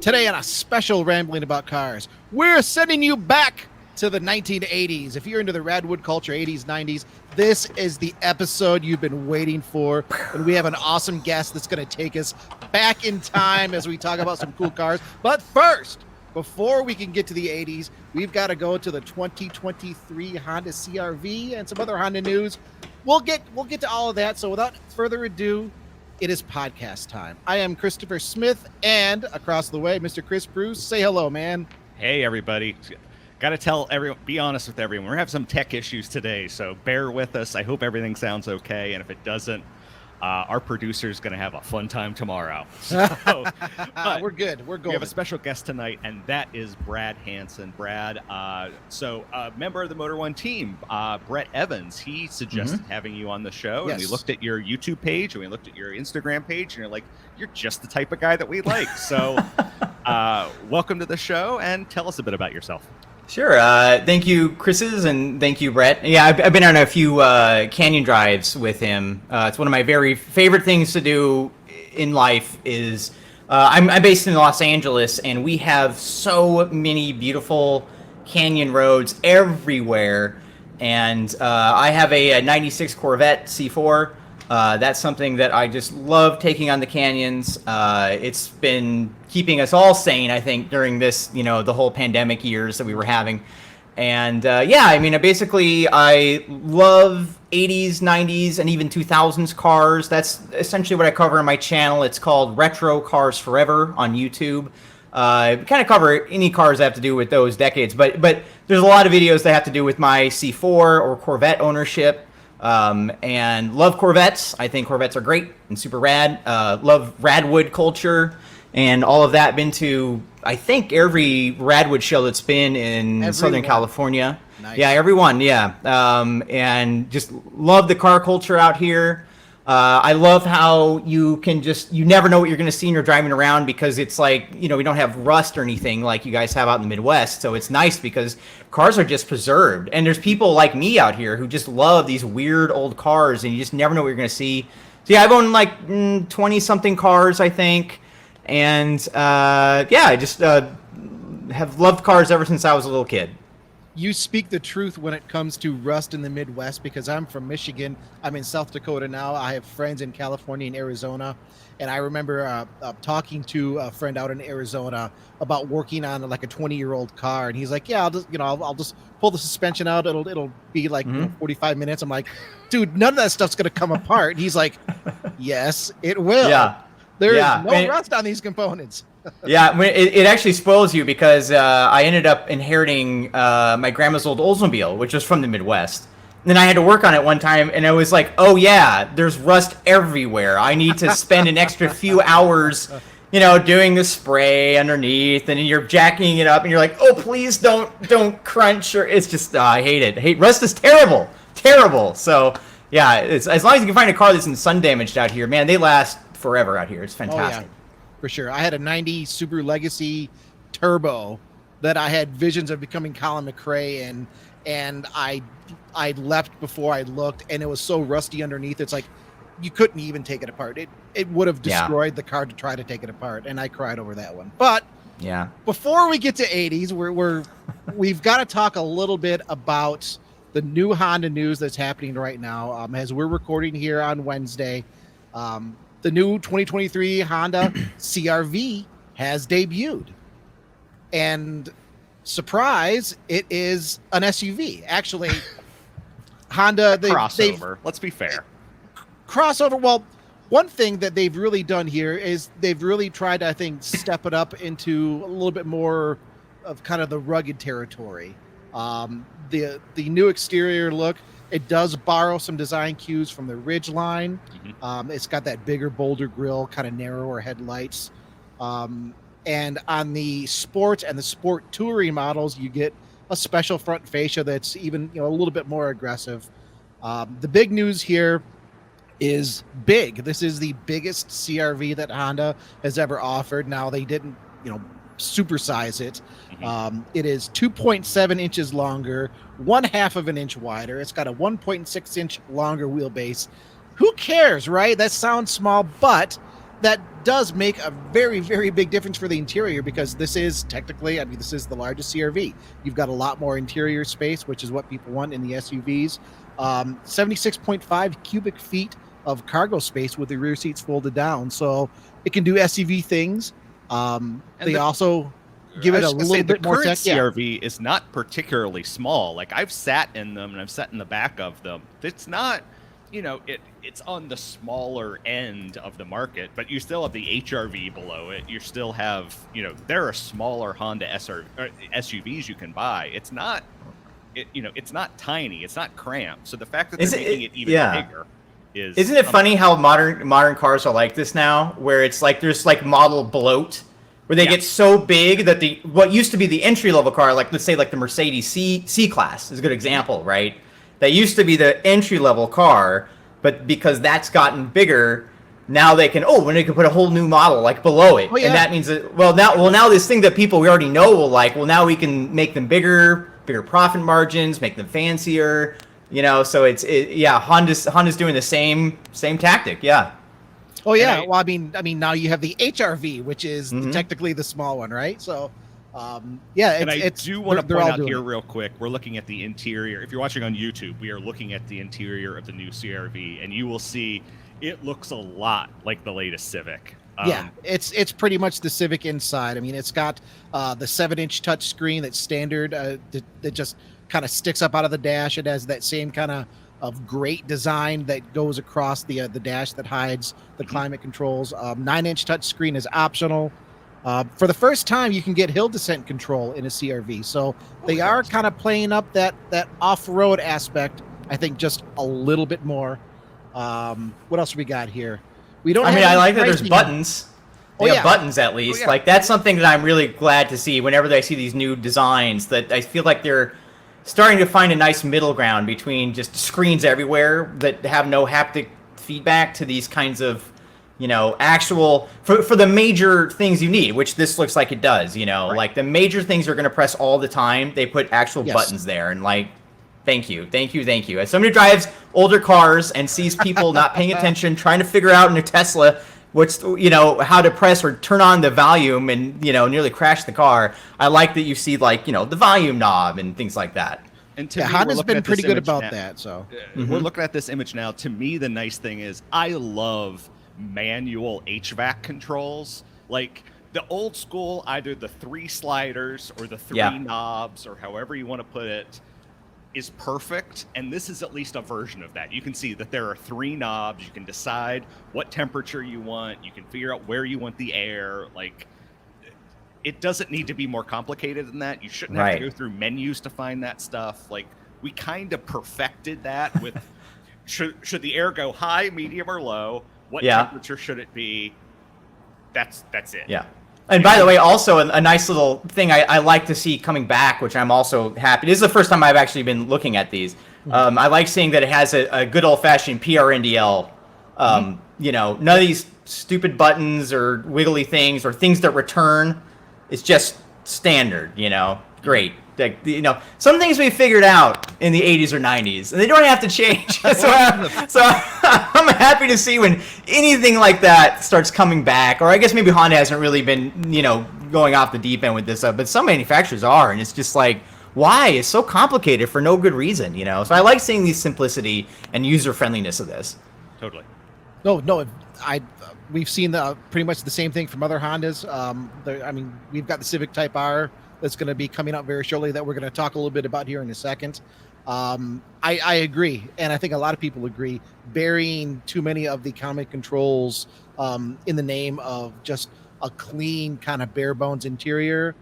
Today on a special Rambling About Cars, we're sending you back to the 1980s. If you're into the Radwood culture, 80s, 90s, this is the episode you've been waiting for. And we have an awesome guest that's going to take us back in time as we talk about some cool cars. But first, before we can get to the 80s, we've got to go to the 2023 Honda CR-V and some other Honda news. We'll get to all of that. So without further ado, it is podcast time. I am Christopher Smith, and across the way, Mr. Chris Bruce. Say hello, man. Hey, everybody. Got to tell everyone, be honest with everyone. We're having some tech issues today, so bear with us. I hope everything sounds okay, and if it doesn't, our producer's going to have a fun time tomorrow. So, we're good. We're good. We have a special guest tonight, and that is Brad Hansen. Brad, member of the Motor One team, Brett Evans, he suggested having you on the show, and we looked at your YouTube page, and we looked at your Instagram page, and you're like, you're just the type of guy that we like. So welcome to the show, and tell us a bit about yourself. Sure. Thank you, Chris's, and thank you, Brett. Yeah, I've been on a few canyon drives with him. It's one of my very favorite things to do in life. Is I'm based in Los Angeles, and we have so many beautiful canyon roads everywhere. And I have a 96 Corvette C4. That's something that I just love taking on the canyons. It's been keeping us all sane, I think, during this, the whole pandemic years that we were having. And I love 80s, 90s, and even 2000s cars. That's essentially what I cover on my channel. It's called Retro Cars Forever on YouTube. I kind of cover any cars that have to do with those decades, but there's a lot of videos that have to do with my C4 or Corvette ownership. And love Corvettes. I think Corvettes are great and super rad. Love Radwood culture and all of that. Been to, I think, every Radwood show that's been in Southern California. Nice. Yeah, everyone. Yeah. And just love the car culture out here. I love how you never know what you're going to see when you're driving around, because it's like, we don't have rust or anything like you guys have out in the Midwest. So it's nice because cars are just preserved. And there's people like me out here who just love these weird old cars, and you just never know what you're going to see. So yeah, I've owned like 20 something cars, I think. And I just have loved cars ever since I was a little kid. You speak the truth when it comes to rust in the Midwest, because I'm from Michigan. I'm in South Dakota now. I have friends in California and Arizona. And I remember talking to a friend out in Arizona about working on like a 20-year-old car. And he's like, yeah, I'll just pull the suspension out. It'll be like 45 minutes. I'm like, dude, none of that stuff's going to come apart. And he's like, yes, it will. Yeah. There's no rust on these components. Yeah, it actually spoils you, because I ended up inheriting my grandma's old Oldsmobile, which was from the Midwest. And then I had to work on it one time, and I was like, oh yeah, there's rust everywhere. I need to spend an extra few hours, doing the spray underneath, and you're jacking it up, and you're like, oh, please don't crunch. Or it's just, I hate it. Rust is terrible. So yeah, it's, as long as you can find a car that's in sun damaged out here, man, they last forever out here. It's fantastic. Oh, yeah. For sure. I had a 90 Subaru Legacy Turbo that I had visions of becoming Colin McRae in, and I left before I looked, and it was so rusty underneath. It's like you couldn't even take it apart. It would have destroyed the car to try to take it apart, and I cried over that one. But yeah, before we get to 80s, we've got to talk a little bit about the new Honda news that's happening right now. As we're recording here on Wednesday, the new 2023 Honda CR-V has debuted. And surprise, it is an SUV. Actually, Honda... crossover. Let's be fair. Crossover. Well, one thing that they've really done here is they've really tried to, I think, step it up into a little bit more of kind of the rugged territory. The new exterior look, it does borrow some design cues from the Ridgeline. It's got that bigger, bolder grille, kind of narrower headlights. And on the Sport and the Sport Touring models, you get a special front fascia that's even a little bit more aggressive. The big news here is big. This is the biggest CR-V that Honda has ever offered. Now, they didn't, supersize it. It is 2.7 inches longer, 1/2 of an inch wider. It's got a 1.6 inch longer wheelbase. Who cares, right? That sounds small, but that does make a very, very big difference for the interior, because this is technically, I mean, this is the largest CRV. You've got a lot more interior space, which is what people want in the SUVs. 76.5 cubic feet of cargo space with the rear seats folded down. So it can do SUV things. They also give it a little bit more tech. CRV is not particularly small. Like, I've sat in them and I've sat in the back of them. It's not, it's on the smaller end of the market, but you still have the HRV below it. You still have, there are smaller Honda SUVs you can buy. It's not, it's not tiny. It's not cramped. So the fact that they're making it even bigger is. Isn't it funny how modern cars are like this now, where it's like there's like model bloat, where they get so big that what used to be the entry level car, like let's say like the Mercedes C class is a good example, right? That used to be the entry level car, but because that's gotten bigger, now they can when they can put a whole new model like below it, and that means that now this thing that people we already know will like, now we can make them bigger profit margins, make them fancier, So Honda's doing the same tactic, Oh yeah, well, I mean, now you have the HRV, which is technically the small one, right? So, I do want to point out here real quick. We're looking at the interior. If you're watching on YouTube, we are looking at the interior of the new CRV, and you will see it looks a lot like the latest Civic. It's pretty much the Civic inside. I mean, it's got the 7-inch touch screen that's standard that just kind of sticks up out of the dash. It has that same kind of great design that goes across the dash that hides the climate controls. 9-inch touch screen is optional. For the first time, you can get hill descent control in a CRV. So they are kind of playing up that off-road aspect, I think, just a little bit more. What else we got here? I like that there's buttons. They have buttons at least. Like, that's something that I'm really glad to see whenever I see these new designs, that I feel like they're starting to find a nice middle ground between just screens everywhere that have no haptic feedback to these kinds of, actual, for the major things you need, which this looks like it does, like the major things you're going to press all the time, they put actual buttons there, and like, thank you. As somebody who drives older cars and sees people not paying attention, trying to figure out in a Tesla what's, how to press or turn on the volume and, nearly crash the car, I like that you see, like, the volume knob and things like that. And to me, Honda's been pretty good about that. So we're looking at this image now. To me, the nice thing is I love manual HVAC controls. Like the old school, either the 3 sliders or the 3 knobs, or however you want to put it, is perfect. And this is at least a version of that. You can see that there are 3 knobs. You can decide what temperature you want. You can figure out where you want the air. Like, it doesn't need to be more complicated than that. You shouldn't have to go through menus to find that stuff. Like, we kind of perfected that with should the air go high, medium, or low? What temperature should it be? That's it. Yeah. And by the way, also a nice little thing I like to see coming back, which I'm also happy. This is the first time I've actually been looking at these. I like seeing that it has a good old-fashioned PRNDL. None of these stupid buttons or wiggly things or things that return. It's just standard, Great. Like, some things we figured out in the 80s or 90s, and they don't have to change. so I'm happy to see when anything like that starts coming back. Or I guess maybe Honda hasn't really been, going off the deep end with this, but some manufacturers are, and it's just like, why? It's so complicated for no good reason, So I like seeing the simplicity and user-friendliness of this. Totally. No, we've seen pretty much the same thing from other Hondas. We've got the Civic Type R that's going to be coming out very shortly that we're going to talk a little bit about here in a second. I agree, and I think a lot of people agree, burying too many of the climate controls in the name of just a clean kind of bare bones interior.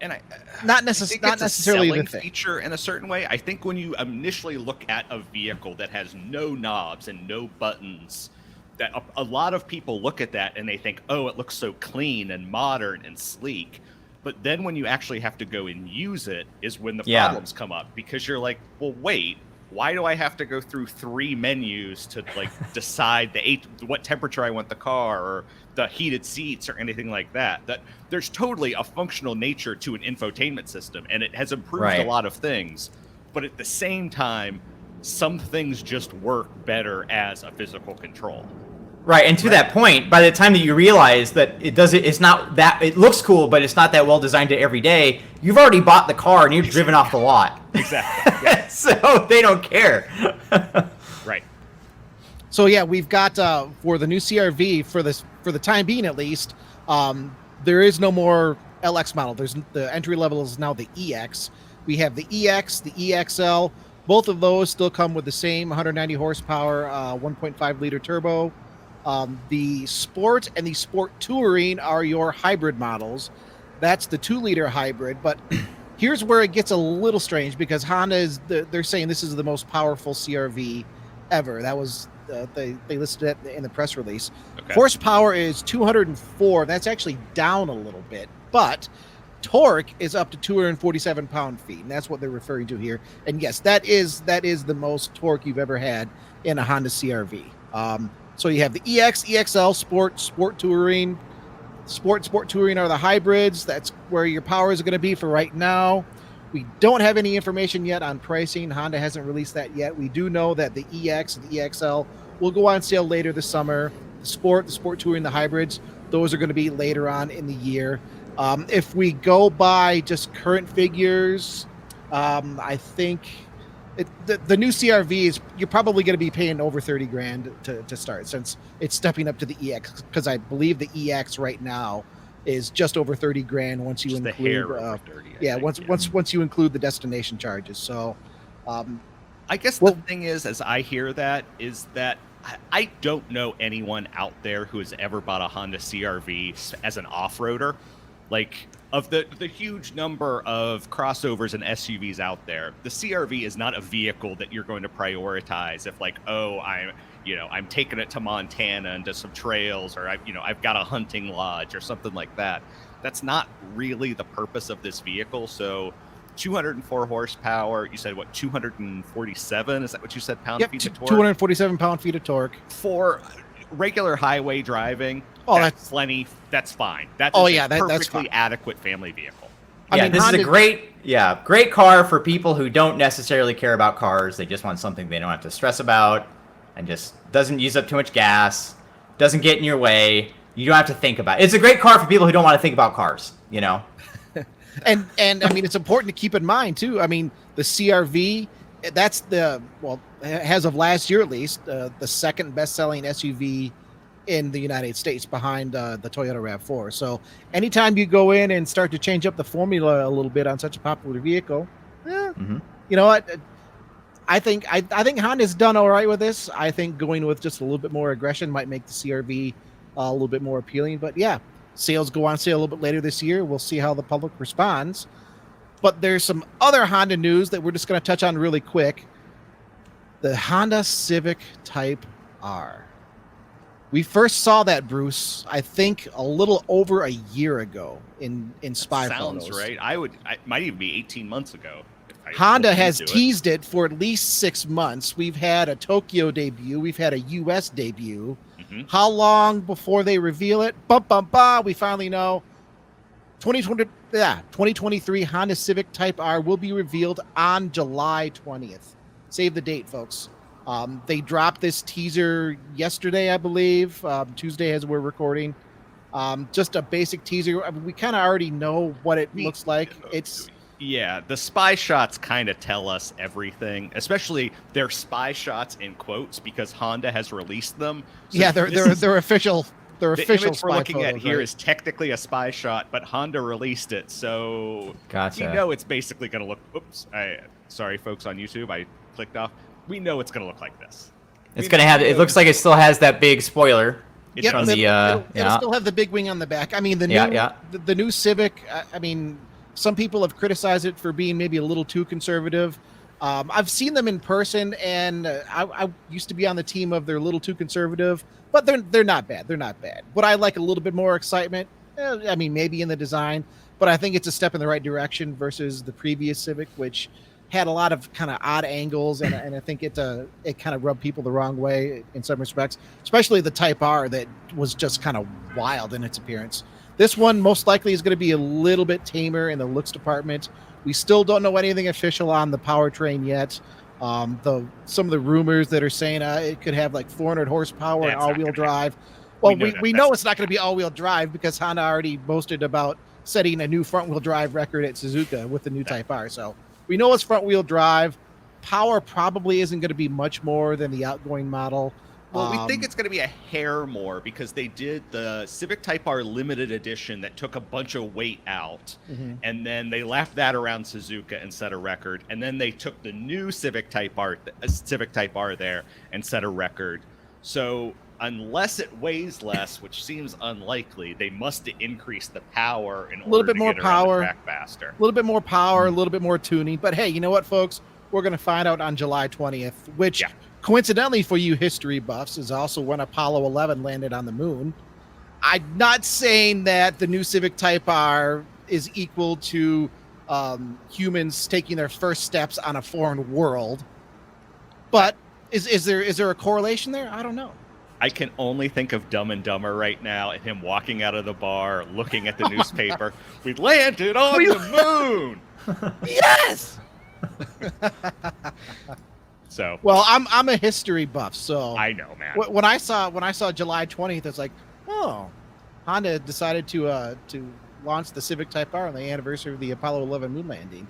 And not necessarily the feature in a certain way. I think when you initially look at a vehicle that has no knobs and no buttons, that a lot of people look at that and they think, oh, it looks so clean and modern and sleek. But then when you actually have to go and use it is when the problems come up, because you're like, well, wait, why do I have to go through 3 menus to like decide what temperature I want the car or the heated seats or anything like that? That there's totally a functional nature to an infotainment system, and it has improved a lot of things. But at the same time, some things just work better as a physical control. Right, and to that point, by the time that you realize that it's not that, it looks cool, but it's not that well designed to every day, you've already bought the car and you've driven off the lot. Exactly. Yeah. So they don't care. Right. So yeah, we've got for the new CRV for the time being at least, there is no more LX model. There's the entry level is now the EX. We have the EX, the EXL. Both of those still come with the same 190 horsepower, 1.5 liter turbo. The Sport and the Sport Touring are your hybrid models. That's the 2-liter hybrid. But here's where it gets a little strange because Honda they're saying this is the most powerful CRV ever. That was they listed it in the press release. Okay. Horsepower is 204. That's actually down a little bit, but torque is up to 247 pound-feet, and that's what they're referring to here. And yes, that is the most torque you've ever had in a Honda CRV. So you have the EX, EXL, Sport Touring. Sport Touring are the hybrids. That's where your power is going to be for right now. We don't have any information yet on pricing. Honda hasn't released that yet. We do know that the EX and the EXL will go on sale later this summer. The Sport Touring, the hybrids, those are going to be later on in the year. If we go by just current figures, I think the new CRV is you're probably going to be paying over $30,000 to start, since it's stepping up to the EX, because I believe the EX right now is just over $30,000 once you include once you include the destination charges. So I guess the thing is, as I hear that, is that I don't know anyone out there who has ever bought a Honda CRV as an off-roader. Like, of the huge number of crossovers and SUVs out there, the CRV is not a vehicle that you're going to prioritize if, like, oh, I'm taking it to Montana and to some trails, or I've got a hunting lodge or something like that. That's not really the purpose of this vehicle. So 204 horsepower, you said what, 247? Is that what you said, pound-feet of torque? 247 pound-feet of torque. For regular highway driving, that's plenty. That's fine. That's perfectly adequate family vehicle. This is a great car for people who don't necessarily care about cars. They just want something they don't have to stress about, and just doesn't use up too much gas, doesn't get in your way. You don't have to think about it. It's a great car for people who don't want to think about cars, And I mean, it's important to keep in mind too. I mean, the CRV, that's as of last year at least, the second best-selling SUV in the United States, behind the Toyota RAV4. So anytime you go in and start to change up the formula a little bit on such a popular vehicle, you know what? I think Honda's done all right with this. I think going with just a little bit more aggression might make the CRV a little bit more appealing. But yeah, sales go on sale a little bit later this year. We'll see how the public responds. But there's some other Honda news that we're just going to touch on really quick. The Honda Civic Type R. We first saw that, Bruce, I think a little over a year ago in spy photos. Sounds right. I might even be 18 months ago. Honda has teased it for at least 6 months. We've had a Tokyo debut. We've had a U.S. debut. Mm-hmm. How long before they reveal it? We finally know. 2023 Honda Civic Type R will be revealed on July 20th. Save the date, folks. They dropped this teaser yesterday, I believe, Tuesday as we're recording. Just a basic teaser. I mean, we kind of already know what it looks like. The spy shots kind of tell us everything, especially their spy shots in quotes, because Honda has released them. So they're official. They're official. Image we're looking at here is technically a spy shot, but Honda released it, so gotcha. We know it's basically going to look. Oops, sorry, folks on YouTube, I clicked off. We know it's going to look like this. It's going to have. It looks like it still has that big spoiler. It'll still have the big wing on the back. I mean, the new Civic. I mean, some people have criticized it for being maybe a little too conservative. I've seen them in person, and I used to be on the team of they're a little too conservative, but they're not bad. They're not bad. Would I like a little bit more excitement? I mean, maybe in the design, but I think it's a step in the right direction versus the previous Civic, which had a lot of kind of odd angles, and I think it kind of rubbed people the wrong way in some respects, especially the Type R that was just kind of wild in its appearance. This one most likely is going to be a little bit tamer in the looks department. We still don't know anything official on the powertrain yet. Some of the rumors that are saying it could have like 400 horsepower and all-wheel drive. Happen. Well, we know it's not going to be all-wheel drive because Honda already boasted about setting a new front-wheel drive record at Suzuka with the new Type R. So we know it's front-wheel drive. Power probably isn't going to be much more than the outgoing model. Well, we think it's going to be a hair more because they did the Civic Type R limited edition that took a bunch of weight out, and then they left that around Suzuka and set a record, and then they took the new Civic Type R there and set a record. So unless it weighs less, which seems unlikely, they must increase the power in order to get around the track faster. A little bit more power, a little bit more tuning. But hey, you know what, folks? We're going to find out on July 20th, which coincidentally for you history buffs is also when Apollo 11 landed on the moon. I'm not saying that the new Civic Type R is equal to humans taking their first steps on a foreign world, but is there a correlation there? I don't know. I can only think of Dumb and Dumber right now and him walking out of the bar, looking at the newspaper. We landed on the moon. Yes. So well, I'm a history buff, so I know, man. When I saw July 20th, it's like, oh, Honda decided to launch the Civic Type R on the anniversary of the Apollo 11 moon landing.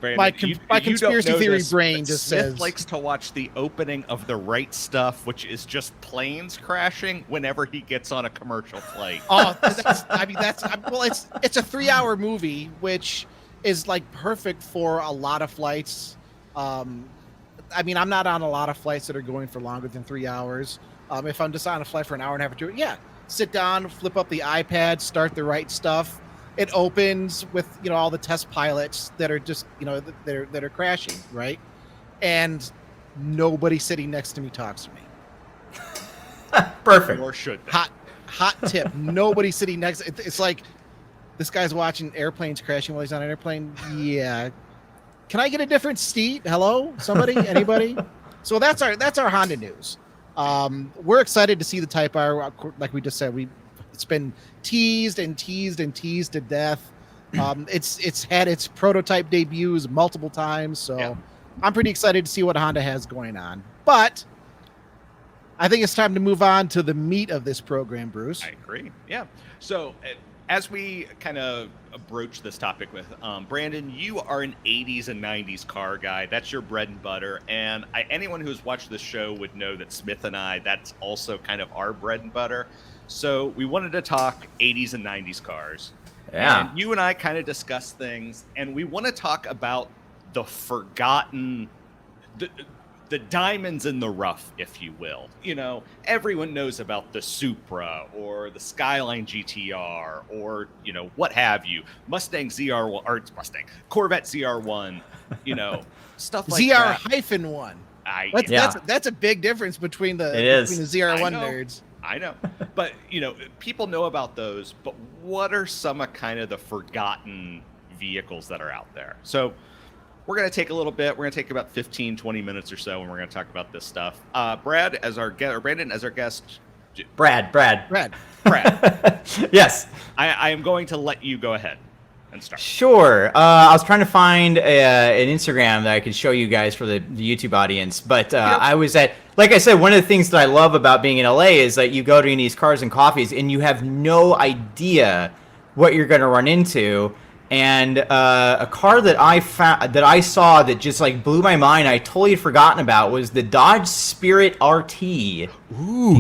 Brandon, my conspiracy theory brain just Smith says likes to watch the opening of The Right Stuff, which is just planes crashing whenever he gets on a commercial flight. Oh, it's a 3-hour movie, which is like perfect for a lot of flights. I mean, I'm not on a lot of flights that are going for longer than 3 hours. If I'm just on a flight for an hour and a half or two, sit down, flip up the iPad, start The Right Stuff. It opens with, all the test pilots that are just, that are crashing, right? And nobody sitting next to me talks to me. Perfect. Or should they? Hot tip. Nobody sitting next. It's like this guy's watching airplanes crashing while he's on an airplane. Yeah. Can I get a different seat? Hello? Somebody? Anybody? So that's our Honda news. We're excited to see the Type R. Like we just said, it's been teased and teased and teased to death. It's had its prototype debuts multiple times, so I'm pretty excited to see what Honda has going on. But I think it's time to move on to the meat of this program, Bruce. I agree. Yeah. So as we kind of broach this topic with Brandon, you are an 80s and 90s car guy. That's your bread and butter. And anyone who's watched this show would know that Smith and I, that's also kind of our bread and butter. So we wanted to talk 80s and 90s cars. Yeah. And you and I kind of discussed things, and we want to talk about the forgotten, the diamonds in the rough, if you will. Everyone knows about the Supra or the Skyline GTR or, what have you. Mustang ZR1 or Mustang Corvette ZR1, stuff like that. ZR-1. That's a big difference between the ZR1 nerds. I know. But, people know about those, but what are some of kind of the forgotten vehicles that are out there? So we're going to take a little bit. We're going to take about 15, 20 minutes or so, and we're going to talk about this stuff. Brad as our guest, or Brandon as our guest. Brad. Yes. I am going to let you go ahead and start. Sure. I was trying to find an Instagram that I could show you guys for the YouTube audience, but I was at, like I said, one of the things that I love about being in LA is that you go to these cars and coffees and you have no idea what you're going to run into. And a car that I saw that just like blew my mind, I totally had forgotten about, was the Dodge Spirit RT. Ooh,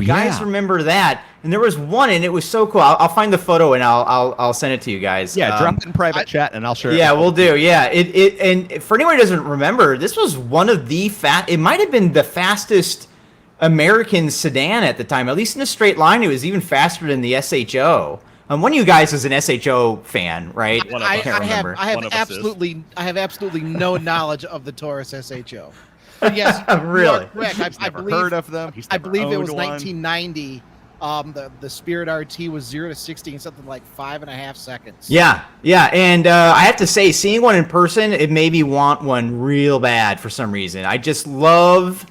you guys remember that? And there was one, and it was so cool. I'll find the photo and I'll send it to you guys. Yeah, drop it in private chat, and I'll share it. Yeah, we'll do. Yeah, and for anyone who doesn't remember, this was one of the It might have been the fastest American sedan at the time, at least in a straight line. It was even faster than the SHO. One of you guys is an SHO fan, right? I have absolutely no knowledge of the Taurus SHO. But yes, really? You are correct. I believe heard of them. I believe it was 1990. The Spirit RT was 0 to 60 in something like 5.5 seconds. Yeah, and I have to say, seeing one in person, it made me want one real bad for some reason. I just love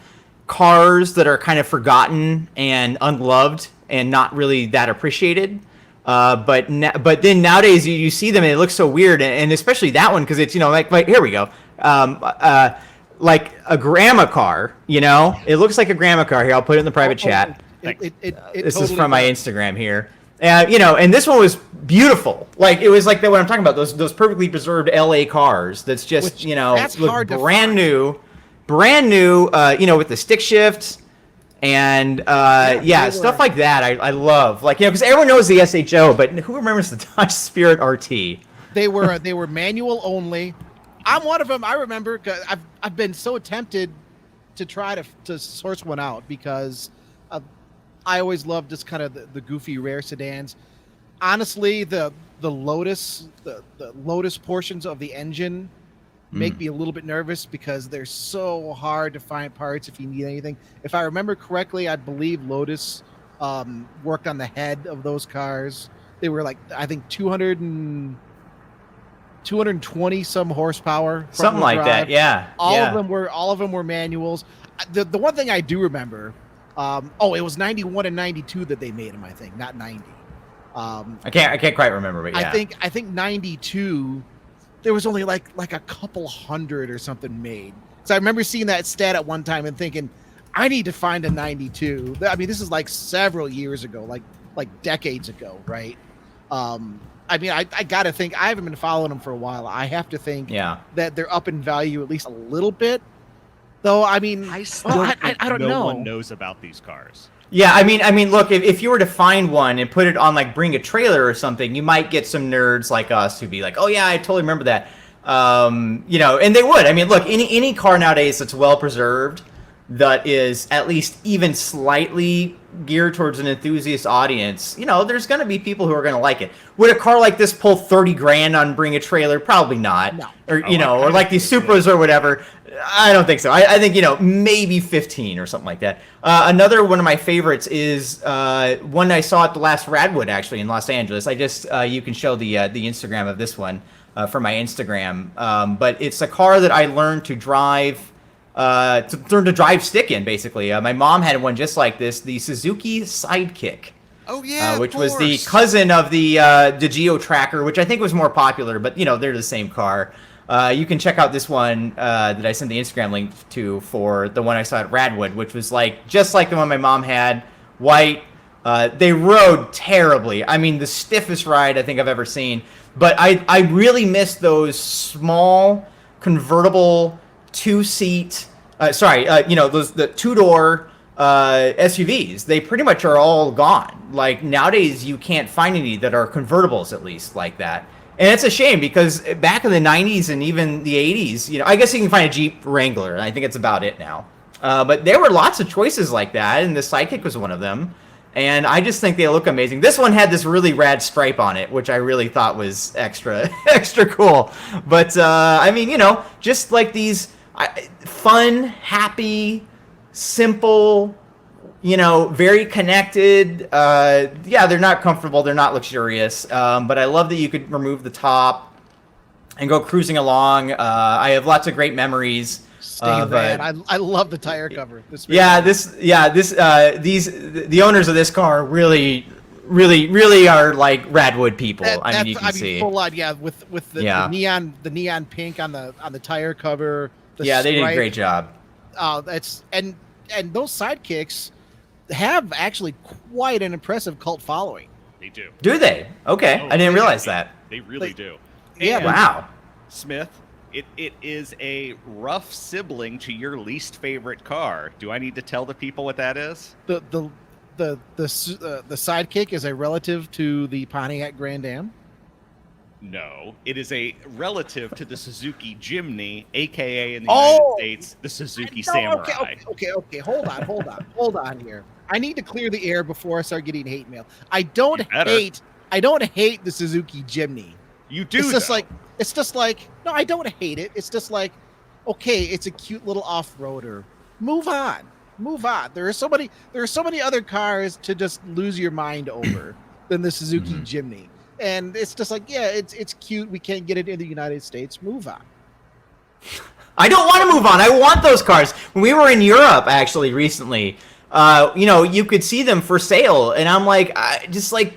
cars that are kind of forgotten and unloved and not really that appreciated. But then nowadays you see them and it looks so weird, and especially that one because it's like here we go. like a grandma car. You know, it looks like a grandma car. Here, I'll put it in the private chat. This is from my Instagram here. You know, and this one was beautiful. Like it was like what I'm talking about. Those perfectly preserved LA cars. That's just look brand new. You know, with the stick shift and stuff like that. I love because everyone knows the SHO, but who remembers the Dodge Spirit RT? They were manual only. I'm one of them. I remember. I've been so tempted to try to source one out because I always loved just kind of the goofy rare sedans. Honestly, the Lotus the Lotus portions of the engine make me a little bit nervous because they're so hard to find parts if you need anything. If I remember correctly, I believe Lotus worked on the head of those cars. They were like, I think 220 some horsepower, something like that. Yeah, all of them were manuals. The one thing I do remember, it was 91 and 92 that they made them, I think, not 90. I can't quite remember, but yeah. I think 92 there was only like a couple hundred or something made. So I remember seeing that stat at one time and thinking, I need to find a 92. I mean, this is like several years ago, like decades ago, right? I mean, I got to think, I haven't been following them for a while. I have to think that they're up in value at least a little bit. Though, I mean, I don't know. No one knows about these cars. Yeah, I mean, look, if you were to find one and put it on like Bring a Trailer or something, you might get some nerds like us who'd be like, oh yeah, I totally remember that. You know, and they would. I mean, look, any car nowadays that's well preserved, that is at least even slightly geared towards an enthusiast audience, you know, there's going to be people who are going to like it. Would a car like this pull 30 grand on Bring a Trailer? Probably not. No. Or, or like these Supras or whatever. I don't think so. I think, maybe 15 or something like that. Another one of my favorites is one I saw at the last Radwood, actually, in Los Angeles. I just, you can show the Instagram of this one from my Instagram. But it's a car that I learned to drive, to learn to drive stick in, basically. My mom had one just like this, the Suzuki Sidekick. Oh, yeah, which was the cousin of the Geo Tracker, which I think was more popular, but, they're the same car. You can check out this one that I sent the Instagram link to for the one I saw at Radwood, which was just like the one my mom had, white. They rode terribly. I mean, the stiffest ride I think I've ever seen. But I really miss those small convertible two-seat, the two-door SUVs. They pretty much are all gone. Like nowadays, you can't find any that are convertibles, at least like that. And it's a shame because back in the 90s and even the 80s, I guess you can find a Jeep Wrangler, and I think it's about it now. But there were lots of choices like that, and the Sidekick was one of them. And I just think they look amazing. This one had this really rad stripe on it, which I really thought was extra cool. But, just like these fun, happy, simple, very connected. They're not comfortable. They're not luxurious. But I love that you could remove the top and go cruising along. I have lots of great memories. I love the tire cover. The owners of this car really are like Radwood people. See. Full on, with the neon pink on the tire cover. They did a great job. And those Sidekicks have actually quite an impressive cult following. They do. Do they? Okay, I didn't realize that. They really do. Yeah. Wow. Smith, it is a rough sibling to your least favorite car. Do I need to tell the people what that is? The Sidekick is a relative to the Pontiac Grand Am. No, it is a relative to the Suzuki Jimny, aka in the United States, the Suzuki Samurai. Okay. Hold on here. I need to clear the air before I start getting hate mail. I don't hate the Suzuki Jimny. You do. It's just like no, I don't hate it. It's just like, okay, it's a cute little off-roader. Move on. There are so many other cars to just lose your mind over than the Suzuki Jimny. And it's just like, it's cute. We can't get it in the United States. Move on. I don't want to move on. I want those cars. When we were in Europe, actually, recently, you could see them for sale. And I'm like,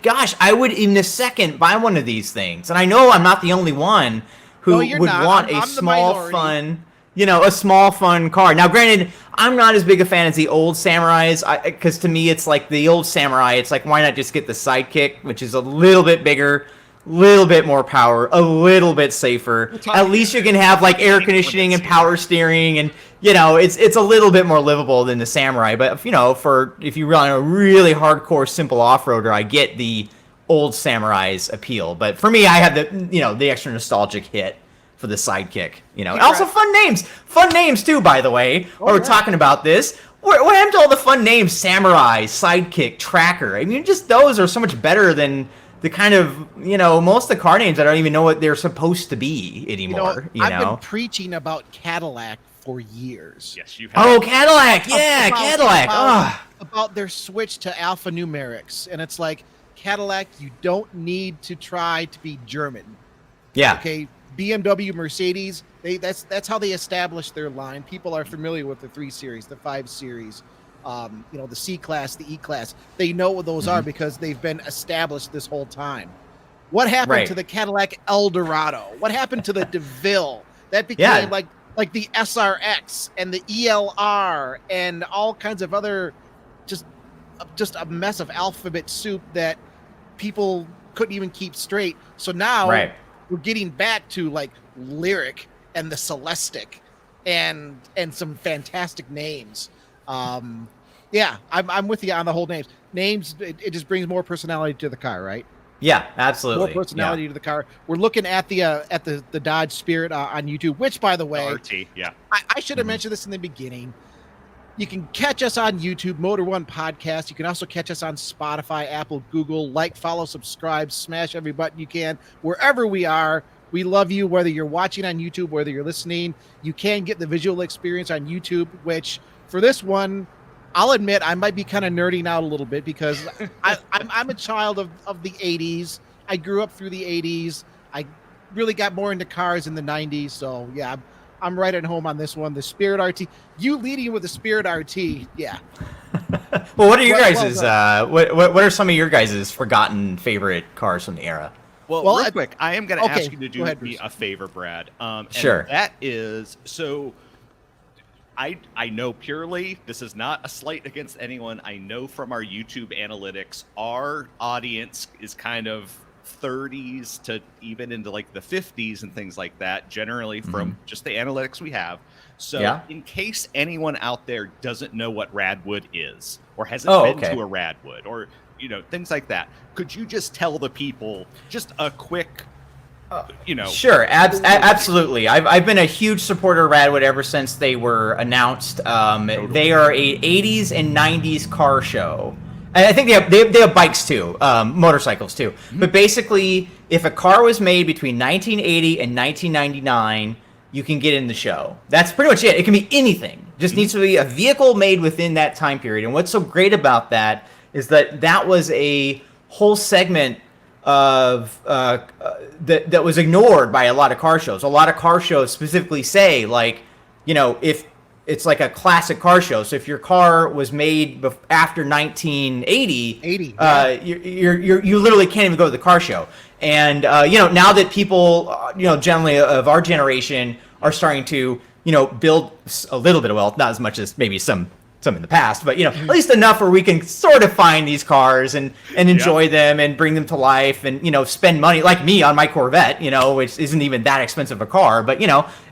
gosh, I would in a second buy one of these things. And I know I'm not the only one who would want a small, fun... a small fun car. Now, granted, I'm not as big a fan as the old Samurais, because to me, it's like the old Samurai. It's like, why not just get the Sidekick, which is a little bit bigger, little bit more power, a little bit safer. At least you can have like air conditioning and power steering, and it's a little bit more livable than the Samurai. But if you run a really hardcore simple off-roader, I get the old Samurai's appeal. But for me, I have the extra nostalgic hit for the Sidekick. Also fun names too, by the way. We're talking about this. What happened to all the fun names? Samurai, Sidekick, Tracker. I mean, just those are so much better than the kind of, most of the car names I don't even know what they're supposed to be anymore. I've been preaching about Cadillac for years. Yes, you have. Oh, Cadillac. Yeah, Cadillac. About their switch to alphanumerics. And it's like, Cadillac, you don't need to try to be German. Yeah. Okay, BMW, Mercedes, that's how they established their line. People are familiar with the 3 Series, the 5 Series, the C-Class, the E-Class. They know what those are because they've been established this whole time. What happened to the Cadillac Eldorado? What happened to the DeVille? That became like the SRX and the ELR and all kinds of other just a mess of alphabet soup that people couldn't even keep straight. So now we're getting back to like Lyric and the Celestic and some fantastic names. I'm with you on the whole names. Names, it just brings more personality to the car, right? Yeah, absolutely. More personality to the car. We're looking at the Dodge Spirit on YouTube, which, by the way, RT, yeah. I should have mentioned this in the beginning. You can catch us on YouTube, Motor One Podcast. You can also catch us on Spotify, Apple, Google. Like, follow, subscribe, smash every button you can. Wherever we are, we love you, whether you're watching on YouTube, whether you're listening. You can get the visual experience on YouTube, which for this one, I'll admit I might be kind of nerding out a little bit because I'm a child of the 80s. I grew up through the 80s. I really got more into cars in the 90s. So, yeah, I'm right at home on this one. The Spirit RT. You leading with the Spirit RT. Yeah. Well, what are your guys', what are some of your guys' forgotten favorite cars from the era? Well, real quick, I am going to ask you to do me a favor, Brad. Sure. That is, so I know purely, this is not a slight against anyone. I know from our YouTube analytics, our audience is kind of 30s to even into like the 50s and things like that, generally from just the analytics we have. So in case anyone out there doesn't know what Radwood is or hasn't been to a Radwood or, things like that, could you just tell the people just a quick, Sure, absolutely. I've been a huge supporter of Radwood ever since they were announced. They are a 80s and 90s car show. And I think they have bikes too, motorcycles too. But basically, if a car was made between 1980 and 1999, you can get in the show. That's pretty much it. It can be anything. Just needs to be a vehicle made within that time period. And what's so great about that is that was a whole segment of that was ignored by a lot of car shows. A lot of car shows specifically say, like, if it's like a classic car show. So if your car was made after 1980, you literally can't even go to the car show. And now that people, generally of our generation are starting to, build a little bit of wealth, not as much as maybe some in the past, but at least enough where we can sort of find these cars and enjoy them and bring them to life and spend money, like me on my Corvette, which isn't even that expensive a car, but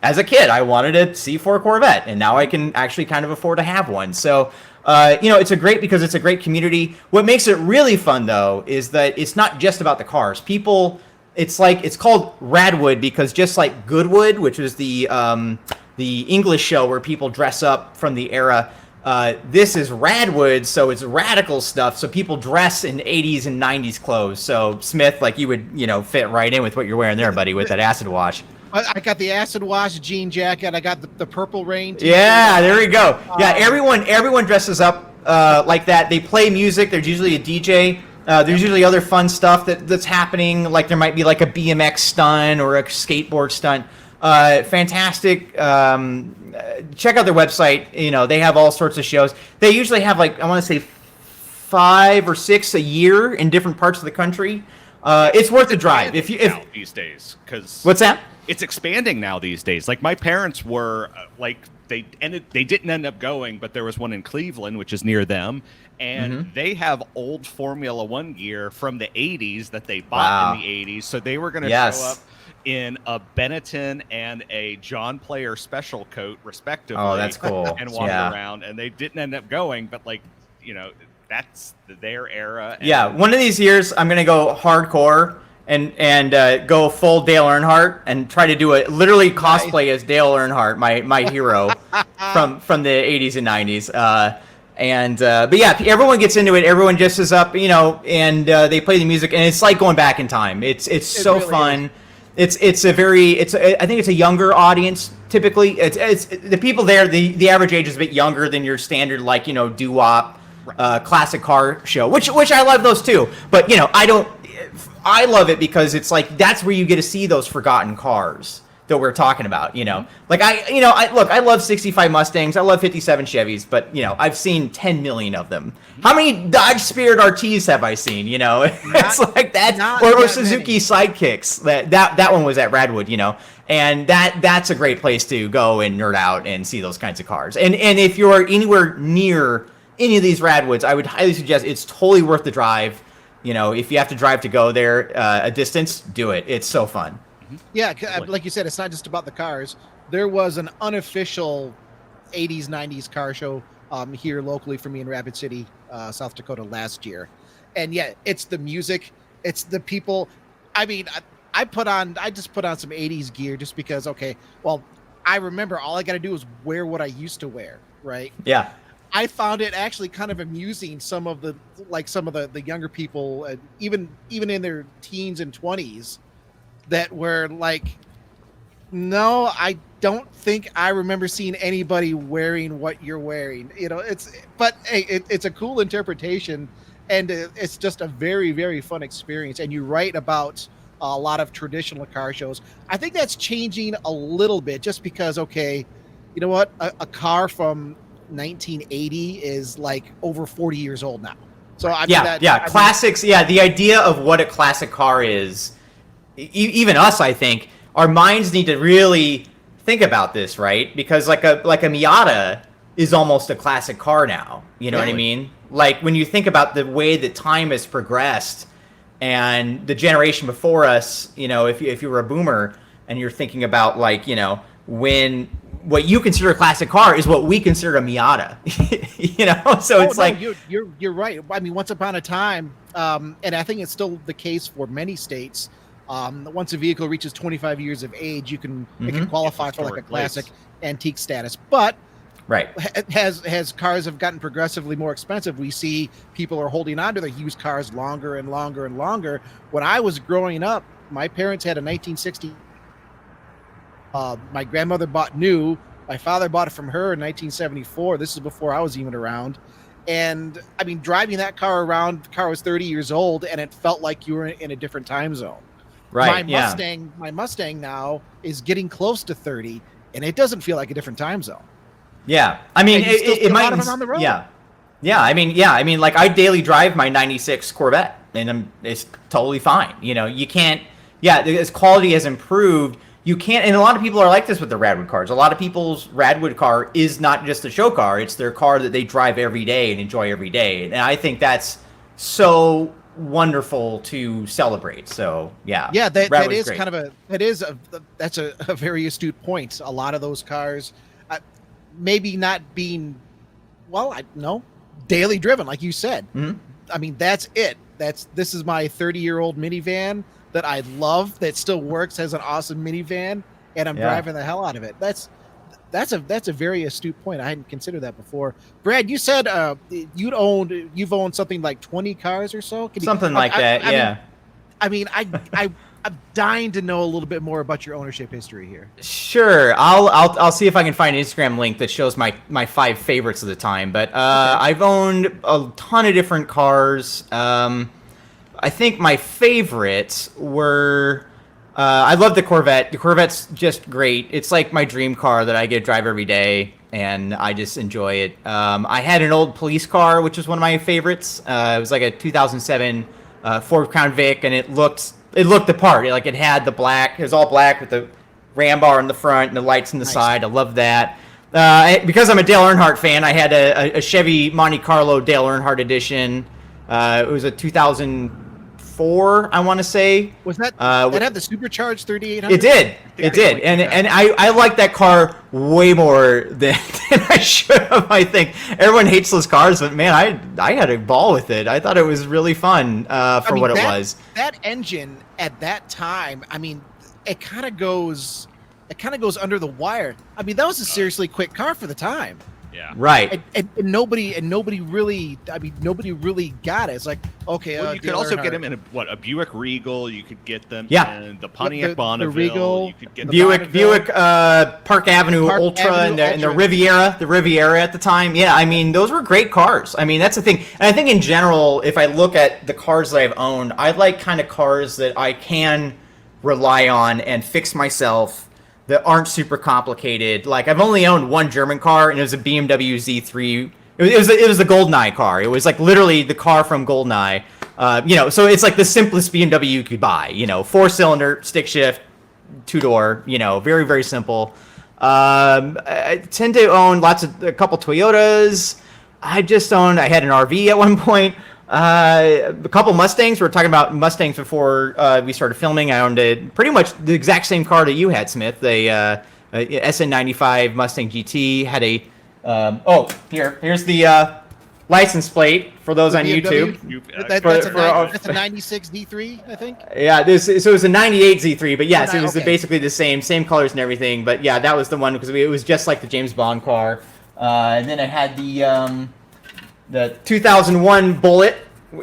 as a kid I wanted a C4 Corvette and now I can actually kind of afford to have one. So it's because it's a great community. What makes it really fun though is that it's not just about the cars. It's called Radwood because just like Goodwood, which was the English show where people dress up from the era, this is Radwood, so it's radical stuff. So people dress in 80s and 90s clothes. So Smith, like you would, fit right in with what you're wearing there, buddy, with that acid wash. I got the acid wash jean jacket. I got the purple rain t-shirt. Yeah, there we go. Yeah, everyone dresses up like that. They play music. There's usually a DJ. There's usually other fun stuff that's happening. Like there might be like a BMX stunt or a skateboard stunt. Fantastic. Check out their website. They have all sorts of shows. They usually have I want to say 5 or 6 a year in different parts of the country. It's worth the drive. If these days, because what's that? it's expanding now these days. Like my parents were they didn't end up going, but there was one in Cleveland, which is near them, and they have old Formula One gear from the 80s that they bought in the 80s. So they were going to show up in a Benetton and a John Player special coat, respectively. Oh, that's cool. And walk around, and they didn't end up going, but that's their era. And one of these years I'm going to go hardcore and go full Dale Earnhardt and try to do a literally cosplay as Dale Earnhardt, my hero from the 80s and 90s. But yeah, everyone gets into it. Everyone just is up, and they play the music, and it's like going back in time. It's so really fun. Is. I think it's a younger audience typically. It's the people there. The average age is a bit younger than your standard doo-wop classic car show, which I love those too. But I love it because it's like that's where you get to see those forgotten cars that we're talking about. Like I love 65 Mustangs, I love 57 Chevys, but I've seen 10 million of them. How many Dodge Spirit RTs have I seen? It's like that, or Suzuki Sidekicks. That one was at Radwood, and that's a great place to go and nerd out and see those kinds of cars. And if you're anywhere near any of these Radwoods, I would highly suggest it's totally worth the drive. If you have to drive to go there a distance, do it. It's so fun. Yeah, like you said, it's not just about the cars. There was an unofficial 80s, 90s car show here locally for me in Rapid City, South Dakota last year. And yeah, it's the music, it's the people. I mean, I just put on some 80s gear just because, I remember all I got to do is wear what I used to wear, right? Yeah. I found it actually kind of amusing. Some of the younger people, even in their teens and 20s, that were like, no, I don't think I remember seeing anybody wearing what you're wearing. But hey, it's a cool interpretation, and it's just a very, very fun experience. And you're right about a lot of traditional car shows. I think that's changing a little bit, just because, you know what, a car from 1980 is like over 40 years old now. So classics. The idea of what a classic car is, even us, I think our minds need to really think about this, right? Because like a Miata is almost a classic car now. You know what I mean? Like when you think about the way that time has progressed, and the generation before us, if you were a boomer and you're thinking about when what you consider a classic car is what we consider a Miata, So it's you're right. I mean, once upon a time, and I think it's still the case for many states. Once a vehicle reaches 25 years of age, it can qualify for like a classic antique status. But as cars have gotten progressively more expensive, we see people are holding on to their used cars longer and longer and longer. When I was growing up, my parents had a 1960. My grandmother bought new. My father bought it from her in 1974. This is before I was even around. And I mean, driving that car around, the car was 30 years old, and it felt like you were in a different time zone. Right. My Mustang now is getting close to 30, and it doesn't feel like a different time zone. Yeah. I mean, it might. On the road. Yeah. Yeah. I mean, like I daily drive my '96 Corvette, and it's totally fine. You can't. Yeah, as quality has improved. You can't, and a lot of people are like this with the Radwood cars. A lot of people's Radwood car is not just a show car; it's their car that they drive every day and enjoy every day. And I think that's so wonderful to celebrate. So that is great. That's a very astute point. A lot of those cars, maybe not being, daily driven, like you said. Mm-hmm. I mean, that's it. This is my 30-year-old minivan that I love, that still works as an awesome minivan, and I'm driving the hell out of it. That's a very astute point. I hadn't considered that before. Brad, you said you've owned something like 20 cars or so. Something like that. I'm dying to know a little bit more about your ownership history here. Sure, I'll see if I can find an Instagram link that shows my 5 favorites of the time. But I've owned a ton of different cars. I think my favorites were, I love the Corvette. The Corvette's just great. It's like my dream car that I get to drive every day, and I just enjoy it. I had an old police car, which was one of my favorites. It was like a 2007 Ford Crown Vic, and it looked the part. It had the black. It was all black with the ram bar in the front and the lights in the Nice. side. I love that. Because I'm a Dale Earnhardt fan, I had a Chevy Monte Carlo Dale Earnhardt edition. It was a 2004, I want to say. Was that that had the supercharged 3800? It did. It did. And I like that car way more than I should have, I think. Everyone hates those cars, but man, I had a ball with it. I thought it was really fun for what it was. That engine at that time, I mean, it kind of goes under the wire. I mean, that was a seriously quick car for the time. Yeah. Right. And nobody really got it. It's like, okay, well, you could also get them in a Buick Regal. You could get them in the Pontiac the Bonneville. Regal, you could get Buick Park Avenue Ultra and the Riviera at the time. Yeah, I mean, those were great cars. I mean, that's the thing. And I think in general, if I look at the cars that I've owned, I like kind of cars that I can rely on and fix myself, that aren't super complicated. Like, I've only owned one German car, and it was a BMW Z3. It was the GoldenEye car. It was like literally the car from GoldenEye. So it's like the simplest BMW you could buy. 4-cylinder, stick shift, 2-door. Very, very simple. I tend to own a couple Toyotas. I had an RV at one point. A couple Mustangs. We were talking about Mustangs before we started filming. I owned pretty much the exact same car that you had, Smith. A SN95 Mustang GT. Had here's the license plate for those on YouTube. That's a 96 D3, I think. Yeah, so it was a 98 Z3, but yes, it was okay. basically the same colors and everything. But yeah, that was the one because it was just like the James Bond car. And then I had the 2001 Bullet,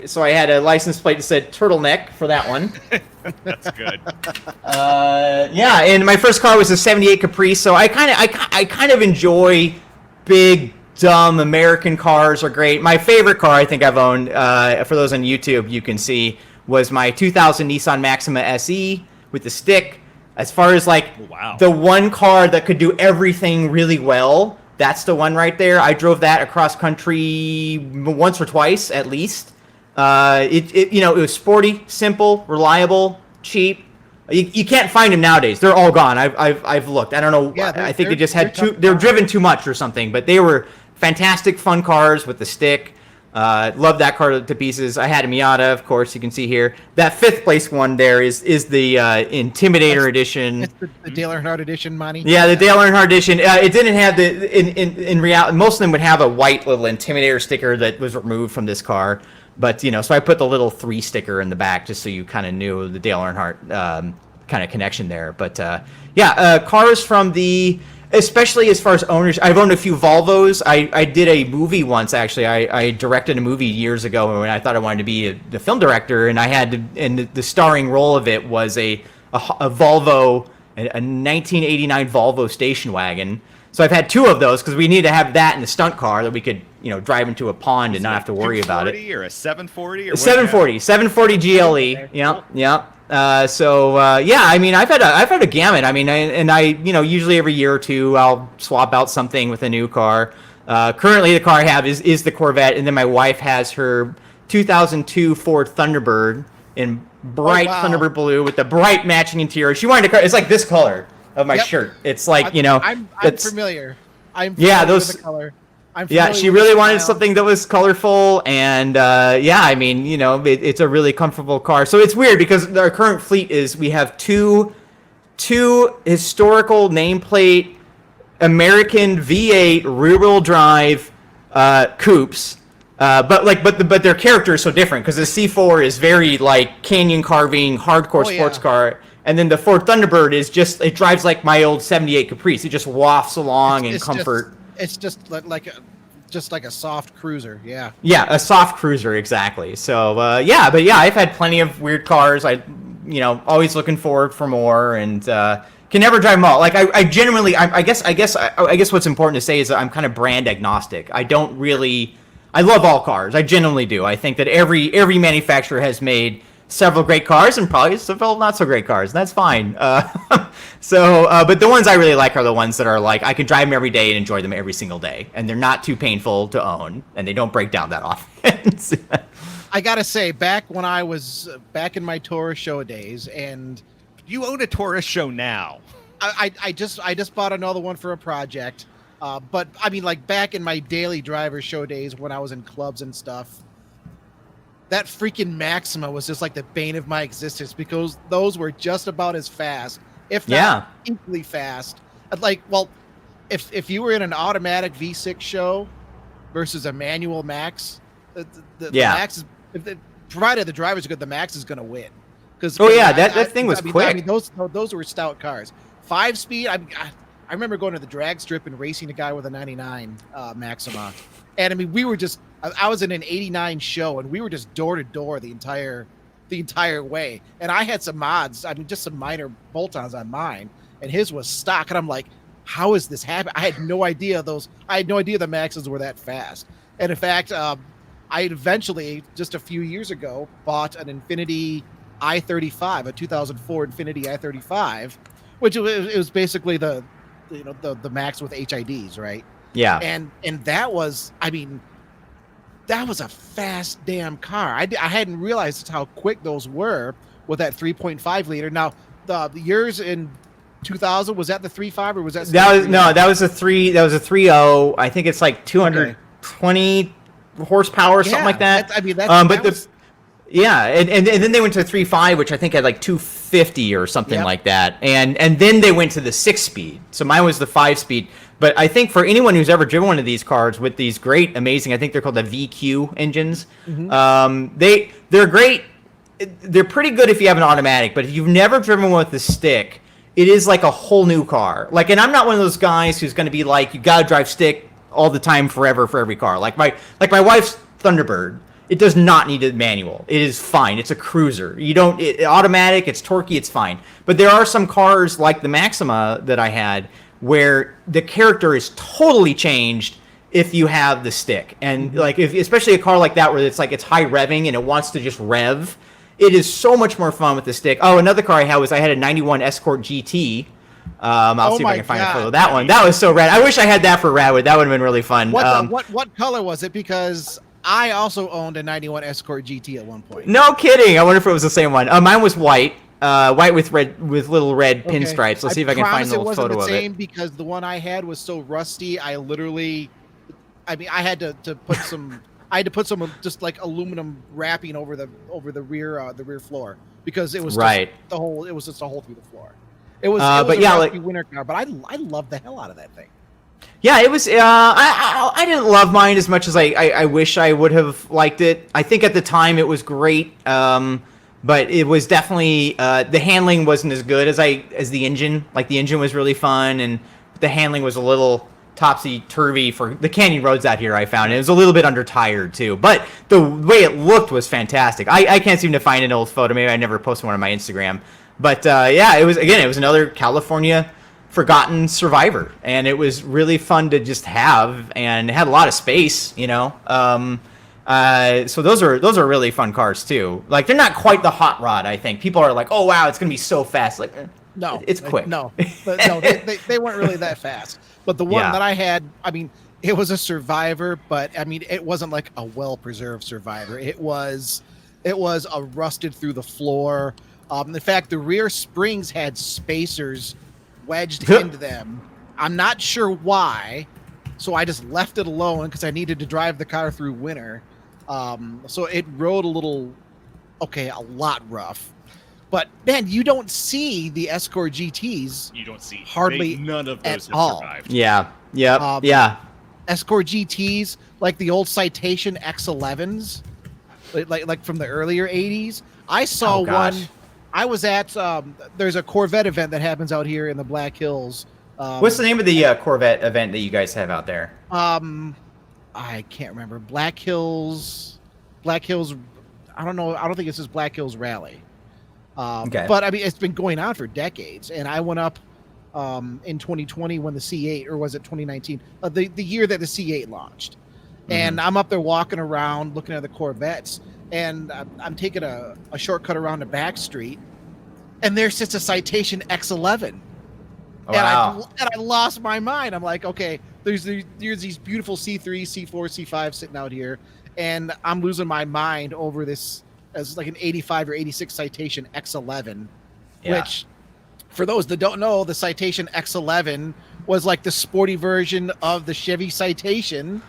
so I had a license plate that said turtleneck for that one. That's good. And my first car was a '78 Caprice, so I kind of enjoy big, dumb American cars. Are great. My favorite car I think I've owned, for those on YouTube, you can see, was my 2000 Nissan Maxima SE with the stick. As far as the one car that could do everything really well. That's the one right there. I drove that across country once or twice at least. It was sporty, simple, reliable, cheap. You can't find them nowadays. They're all gone. I've looked. I don't know. Yeah, I think they just had they're driven too much or something. But they were fantastic, fun cars with the stick. Love that car to pieces. I had a Miata, of course. You can see here. That 5th place one there is the Intimidator edition. It's the Dale Earnhardt edition, Monty. Yeah, the Dale Earnhardt edition. It didn't have in reality. Most of them would have a white little Intimidator sticker that was removed from this car. But so I put the little 3 sticker in the back just so you kind of knew the Dale Earnhardt kind of connection there. But cars from the. Especially as far as owners, I've owned a few Volvos. I did a movie once, actually. I directed a movie years ago when I thought I wanted to be the film director, and and the starring role of it was a Volvo, a 1989 Volvo station wagon. So I've had 2 of those because we need to have that in the stunt car that we could, drive into a pond and not have to worry about it. Or a 740 or 740 GLE. Yeah. I mean, I've had a gamut. I mean, usually every year or two, I'll swap out something with a new car. Currently, the car I have is the Corvette, and then my wife has her 2002 Ford Thunderbird in bright Thunderbird blue with the bright matching interior. She wanted a car. It's like this color of my shirt. It's like I'm familiar. with the color. She really wanted something that was colorful, and I mean, it's a really comfortable car. So it's weird because our current fleet we have two historical nameplate American V8 rear-wheel drive coupes, but their character is so different because the C4 is very like canyon carving, hardcore sports car. And then the Ford Thunderbird it drives like my old '78 Caprice. It just wafts along in comfort. It's just like a soft cruiser, yeah. Yeah, a soft cruiser, exactly. So, I've had plenty of weird cars. Always looking forward for more, and can never drive them all. Like I genuinely, I guess what's important to say is that I'm kind of brand agnostic. I love all cars. I genuinely do. I think that every manufacturer has made several great cars and probably several not so great cars. And that's fine. But the ones I really like are the ones that are like I can drive them every day and enjoy them every single day, and they're not too painful to own, and they don't break down that often. I gotta say, back when I was back in my Taurus show days, and you own a Taurus show now. I just bought another one for a project. But I mean, like back in my daily driver show days when I was in clubs and stuff, that freaking Maxima was just like the bane of my existence because those were just about as fast, if not equally fast. Like, well, if you were in an automatic V6 show versus a manual Max, the Max is, provided the drivers are good, the Max is going to win. That thing was quick. I mean, those were stout cars. 5-speed. I remember going to the drag strip and racing a guy with a 99 Maxima, and I mean, we were just. I was in an 89 show, and we were just door to door the entire way. And I had some mods. I mean, just some minor bolt-ons on mine, and his was stock. And I'm like, how is this happening? I had no idea the Maxes were that fast. And in fact, I eventually, just a few years ago, bought an Infiniti i35, a 2004 Infiniti i35, which it was basically the Max with HIDs, right? Yeah. And that was, I mean, that was a fast damn car. I hadn't realized how quick those were with that 3.5 liter. Now, the yours in 2000, was that the 3.5 or was that? That was a 3.0. I think it's like 220 horsepower, something like that. And then they went to 3.5, which I think had like 250 or something like that. And then they went to the 6-speed. So mine was the 5-speed. But I think for anyone who's ever driven one of these cars with these great, amazing, I think they're called the VQ engines. Mm-hmm. They're great. They're pretty good if you have an automatic. But if you've never driven one with the stick, it is like a whole new car. Like, and I'm not one of those guys who's going to be like, you got to drive stick all the time forever for every car. Like my wife's Thunderbird. It does not need a manual. It is fine. It's a cruiser. Automatic, it's torquey, it's fine. But there are some cars like the Maxima that I had where the character is totally changed if you have the stick. And like, especially a car like that where it's high revving and it wants to just rev, it is so much more fun with the stick. Oh, another car I had a 91 Escort GT. I'll see if I can find a photo of that one. That was so rad. I wish I had that for Radwood. That would have been really fun. What color was it? Because I also owned a 91 Escort GT at one point. No kidding. I wonder if it was the same one. Mine was white. White with little red pinstripes. Let's see if I can find a little photo of it. Same because the one I had was so rusty. I had to put some. I had to put some just like aluminum wrapping over the rear floor because it was just the hole. It was just a hole through the floor. It was a rusty winter car, but I loved the hell out of that thing. Yeah, it was. I didn't love mine as much as I wish I would have liked it. I think at the time it was great. But it was definitely the handling wasn't as good as the engine. Like the engine was really fun, and the handling was a little topsy-turvy for the canyon roads out here. I found it was a little bit under-tired too, but the way it looked was fantastic. I can't seem to find an old photo. Maybe I never posted one on my Instagram. But it was another California forgotten survivor, and it was really fun to just have, and it had a lot of space, So those are really fun cars too. Like they're not quite the hot rod. I think people are like, oh wow, it's gonna be so fast. Like no, it's quick. No, they weren't really that fast. But the one that I had, I mean, it was a Survivor, but I mean, it wasn't like a well-preserved Survivor. It was a rusted through the floor. In fact, the rear springs had spacers wedged into them. I'm not sure why, so I just left it alone because I needed to drive the car through winter. So it rode a lot rough. But man, you don't see the Escort GTs. You don't see hardly none of those have all. survived. Yeah. Escort GTs, like the old Citation X11s, like from the earlier 80s. I saw one. I was at there's a Corvette event that happens out here in the Black Hills. What's the name of the Corvette event that you guys have out there? I can't remember. Black Hills. I don't know. I don't think it's just Black Hills Rally. But I mean, it's been going on for decades. And I went up in 2020 when the C8, or was it 2019? The year that the C8 launched. Mm-hmm. And I'm up there walking around looking at the Corvettes. And I'm taking a shortcut around the back street. And there's just a Citation X11. Oh, wow. And I lost my mind. I'm like, okay, there's these beautiful C3, C4, C5 sitting out here, and I'm losing my mind over this as like an 85 or 86 Citation X11, which For those that don't know, the Citation X11 was like the sporty version of the Chevy Citation,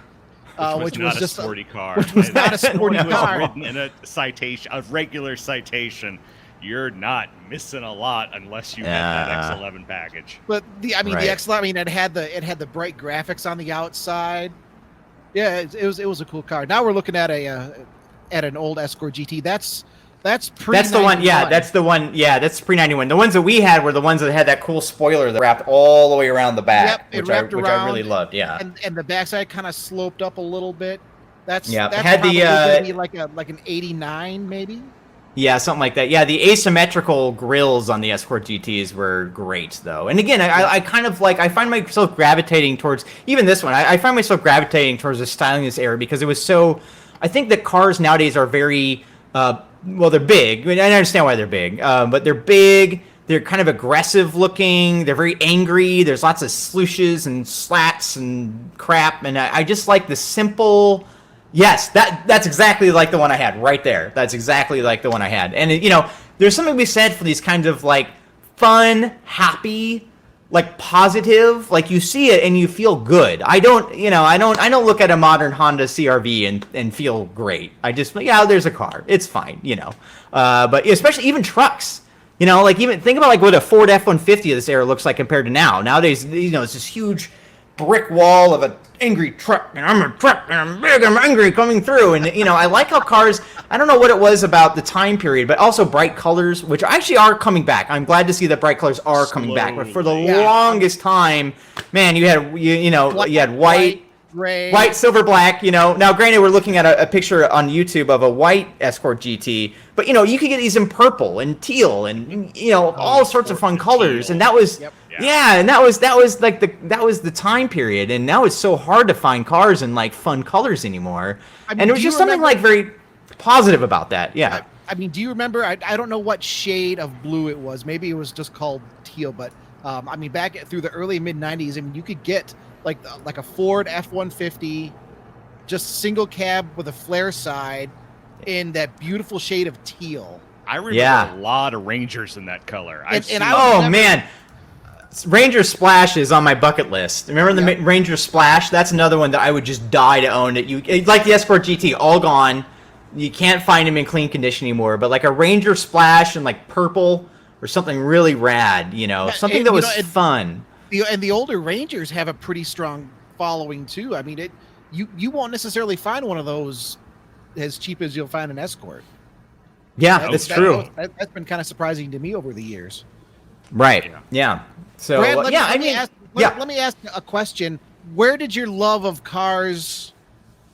which was just a sporty car. Which was not a sporty car. Written in a Citation, a regular Citation. You're not missing a lot unless you have that X11 package. But the X11, it had the bright graphics on the outside. Yeah, it was a cool car. Now we're looking at an old Escort GT. That's pre. That's the one. Yeah, that's the one. Yeah, that's pre-91. The ones that we had were the ones that had that cool spoiler that wrapped all the way around the back, which I really loved. Yeah, and the backside kind of sloped up a little bit. That's had maybe like an 89 maybe. Yeah, something like that. Yeah, the asymmetrical grills on the Escort GTs were great, though. And again, I kind of I find myself gravitating towards, even this one, I find myself gravitating towards the styling this era because it was so, I think that cars nowadays are very, well, they're big. I mean, I understand why they're big, but they're big, they're kind of aggressive looking, they're very angry, there's lots of slooshes and slats and crap, and I just like the simple... Yes, that's exactly like the one I had right there. That's exactly like the one I had. And there's something to be said for these kinds of fun, happy, positive, you see it and you feel good. I don't look at a modern Honda CR-V and feel great. I just, there's a car. It's fine, But especially even trucks. Even think about what a Ford F-150 of this era looks like compared to now. Nowadays, it's this huge brick wall of an angry truck, and I'm a truck, and I'm big, I'm angry coming through. And, I like how cars, I don't know what it was about the time period, but also bright colors, which actually are coming back. I'm glad to see that bright colors are coming back. But for the longest time, man, you had white, gray, white, silver, black, Now, granted, we're looking at a picture on YouTube of a white Escort GT, but, you could get these in purple and teal and, all sorts of fun colors. And that was... Yep. Yeah, and that was the time period, and now it's so hard to find cars in fun colors anymore. And there was just something very positive about that. Yeah. Do you remember? I don't know what shade of blue it was. Maybe it was just called teal, but back through the early mid '90s, you could get like a Ford F-150, just single cab with a flare side, in that beautiful shade of teal. I remember a lot of Rangers in that color. Man. Ranger Splash is on my bucket list. Remember the Ranger Splash? That's another one that I would just die to own. It's like the Escort GT, all gone. You can't find them in clean condition anymore. But a Ranger Splash and purple or something really rad, something that was fun. And the older Rangers have a pretty strong following too. You won't necessarily find one of those as cheap as you'll find an Escort. Yeah, that's true. That's been kind of surprising to me over the years. Right. Yeah. So Brad, let me ask a question. Where did your love of cars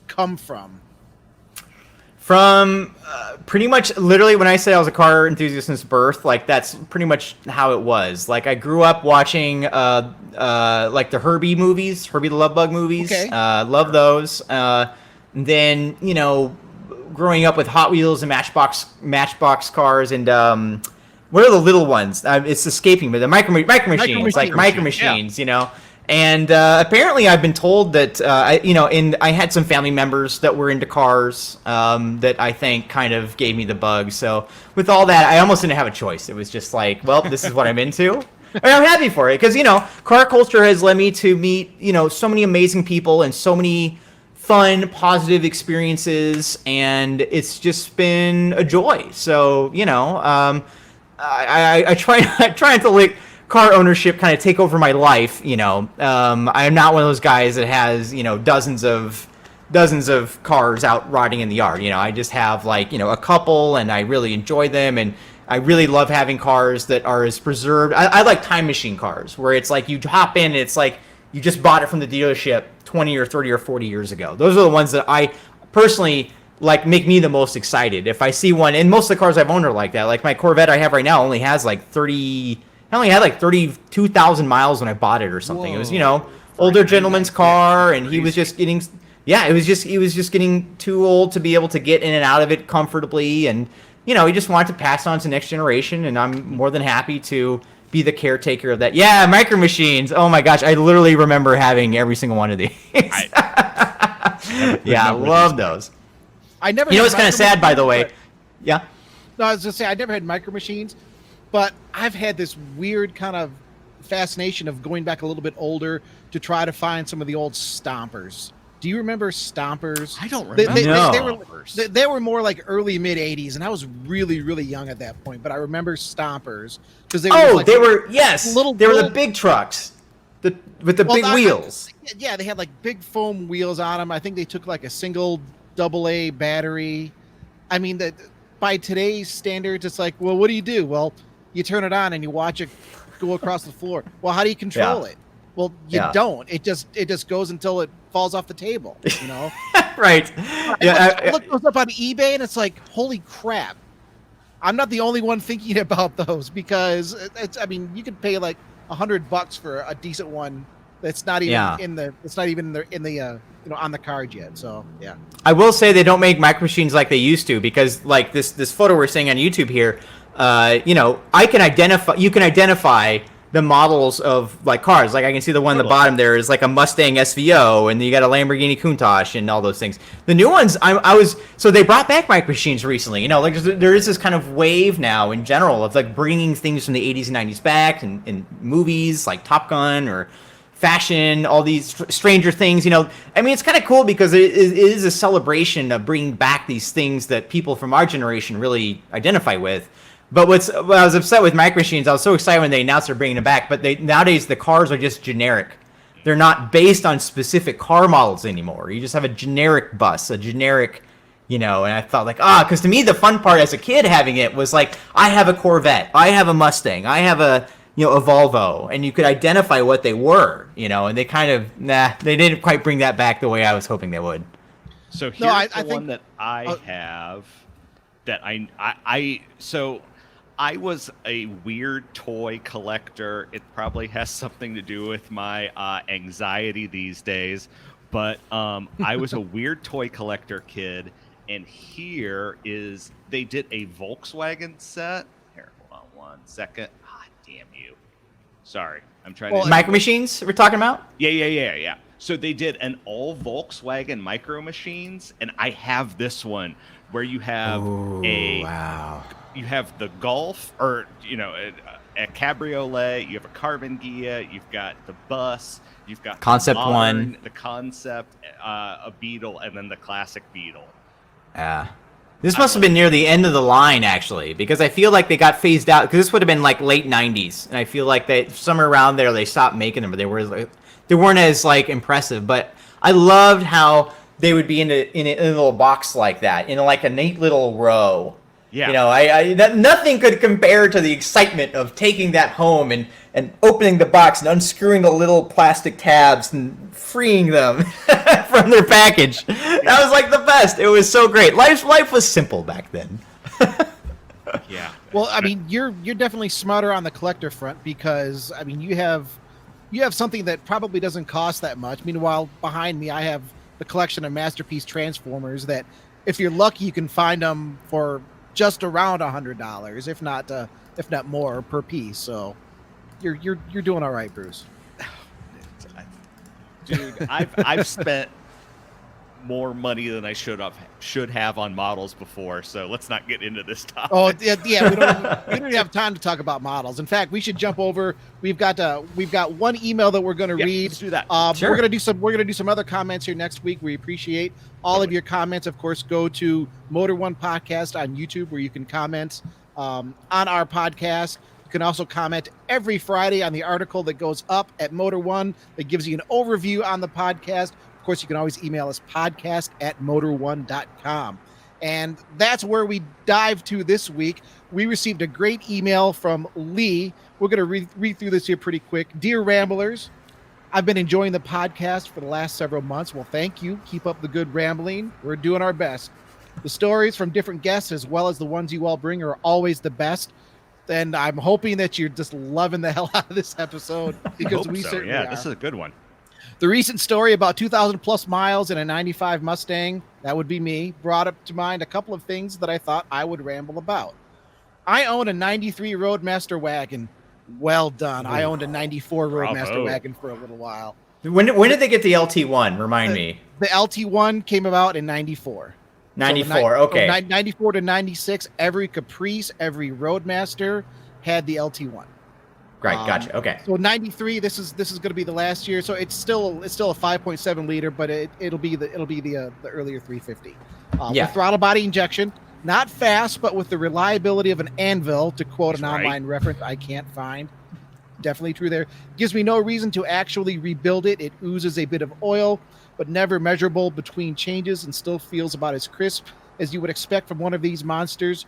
come from? From pretty much literally when I say I was a car enthusiast since birth, that's pretty much how it was. I grew up watching the Herbie movies, Herbie the Love Bug movies. Okay. Love those. Then growing up with Hot Wheels and Matchbox cars and what are the little ones? It's escaping me. The micro machines, And apparently, I've been told that I had some family members that were into cars that I think kind of gave me the bug. So with all that, I almost didn't have a choice. It was just this is what I'm into. And I'm happy for it because car culture has led me to meet so many amazing people and so many fun, positive experiences, and it's just been a joy. So I try not to let car ownership kind of take over my life. I'm not one of those guys that has dozens of cars out rotting in the yard. I just have a couple, and I really enjoy them, and I really love having cars that are as preserved. I like time machine cars where it's you hop in, and it's you just bought it from the dealership 20 or 30 or 40 years ago. Those are the ones that I personally make me the most excited. If I see one, and most of the cars I've owned are like that. My Corvette I have right now only has 32,000 miles when I bought it or something. Whoa. It was, older gentleman's car, and he was just getting, he was just getting too old to be able to get in and out of it comfortably, and he just wanted to pass on to the next generation, and I'm more than happy to be the caretaker of that. Yeah, Micro Machines. Oh my gosh, I literally remember having every single one of these. I love those. I never. It's kind of sad, by the way. Yeah. No, I was just saying I never had Micro Machines, But I've had this weird kind of fascination of going back a little bit older to try to find some of the old stompers. Do you remember stompers? I don't remember. They were more like early mid '80s, and I was really, really young at that point. But I remember stompers because they were they were the big trucks, with the big wheels. Yeah, they had like big foam wheels on them. I think they took like a single AA battery. I mean, by today's standards, it's like, well, what do? Well, you turn it on and you watch it go across the floor. Well, how do you control it? Well, you don't. It just goes until it falls off the table, you know? Right. I look those up on eBay, and it's like, holy crap. I'm not the only one thinking about those, because you could pay like $100 for a decent one that's not even on the card yet. So, yeah. I will say they don't make micro machines like they used to, because like this photo we're seeing on YouTube here, you can identify the models of like cars. Like I can see the one on the bottom there is like a Mustang SVO, and you got a Lamborghini Countach and all those things. The new ones, so they brought back micro machines recently. Like there is this kind of wave now in general of like bringing things from the 80s and 90s back in movies like Top Gun or fashion, all these Stranger Things. It's kind of cool because it is a celebration of bringing back these things that people from our generation really identify with. But I was upset with micro machines. I was so excited when they announced they're bringing them back. But nowadays the cars are just generic. They're not based on specific car models anymore. You just have a generic bus, a generic, and I thought like, because to me the fun part as a kid having it was like, I have a Corvette, I have a Mustang, I have a Volvo, and you could identify what they were, and they kind of they didn't quite bring that back the way I was hoping they would. So here's the one that I have that I was a weird toy collector. It probably has something to do with my anxiety these days, but I was a weird toy collector kid, and they did a Volkswagen set. Here, hold on one second. Damn you. Sorry. I'm trying to... Micro machines we're talking about? Yeah. So they did an all Volkswagen micro machines, and I have this one where you have you have the Golf, or a cabriolet, you have a carbon Ghia, you've got the bus, you've got Concept One, the Concept, a Beetle, and then the classic Beetle. Yeah. This must have been near the end of the line, actually, because I feel like they got phased out, because this would have been like late 90s, and I feel like somewhere around there they stopped making them, but they weren't as like impressive. But I loved how they would be in a little box like that, in like a neat little row. Yeah. Nothing could compare to the excitement of taking that home and opening the box and unscrewing the little plastic tabs and freeing them from their package. That was like the best. It was so great. Life was simple back then. Yeah. Well, you're definitely smarter on the collector front, because you have something that probably doesn't cost that much. Meanwhile, behind me, I have the collection of Masterpiece Transformers that, if you're lucky, you can find them for just around $100, if not more per piece. So you're doing all right, Bruce. Dude, I've spent more money than I should have on models before, so let's not get into this topic. Oh yeah, we don't have time to talk about models. In fact, we should jump over. We've got one email that we're going to read. Let's do that. Sure. We're going to do some other comments here next week. We appreciate all of your comments. Of course, go to Motor One Podcast on YouTube, where you can comment on our podcast. You can also comment every Friday on the article that goes up at Motor One that gives you an overview on the podcast. Of course, you can always email us, podcast@motorone.com. And that's where we dive to this week. We received a great email from Lee. We're going to read through this here pretty quick. Dear Ramblers, I've been enjoying the podcast for the last several months. Well, thank you. Keep up the good rambling. We're doing our best. The stories from different guests, as well as the ones you all bring, are always the best. And I'm hoping that you're just loving the hell out of this episode, because we certainly are. This is a good one. The recent story about 2,000 plus miles in a 95 Mustang, that would be me, brought up to mind a couple of things that I thought I would ramble about. I own a 93 Roadmaster wagon. Well done. I owned a 94 Roadmaster wagon for a little while. When did they get the LT1? Remind me. The LT1 came about in 94. 94, okay. 94 to 96, every Caprice, every Roadmaster, had the LT1. Right, gotcha. Okay. So 93, this is going to be the last year. So it's still a 5.7 liter, but it'll be the earlier 350. With throttle body injection, not fast, but with the reliability of an anvil, to quote an online reference I can't find. Definitely true there. Gives me no reason to actually rebuild it. It oozes a bit of oil, but never measurable between changes, and still feels about as crisp as you would expect from one of these monsters.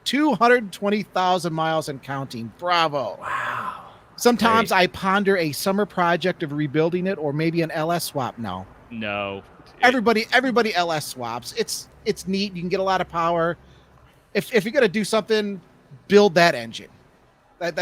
220,000 miles and counting. Bravo. Wow. Sometimes I ponder a summer project of rebuilding it, or maybe an LS swap. No. Everybody LS swaps. It's neat. You can get a lot of power. If you're gonna do something, build that engine. The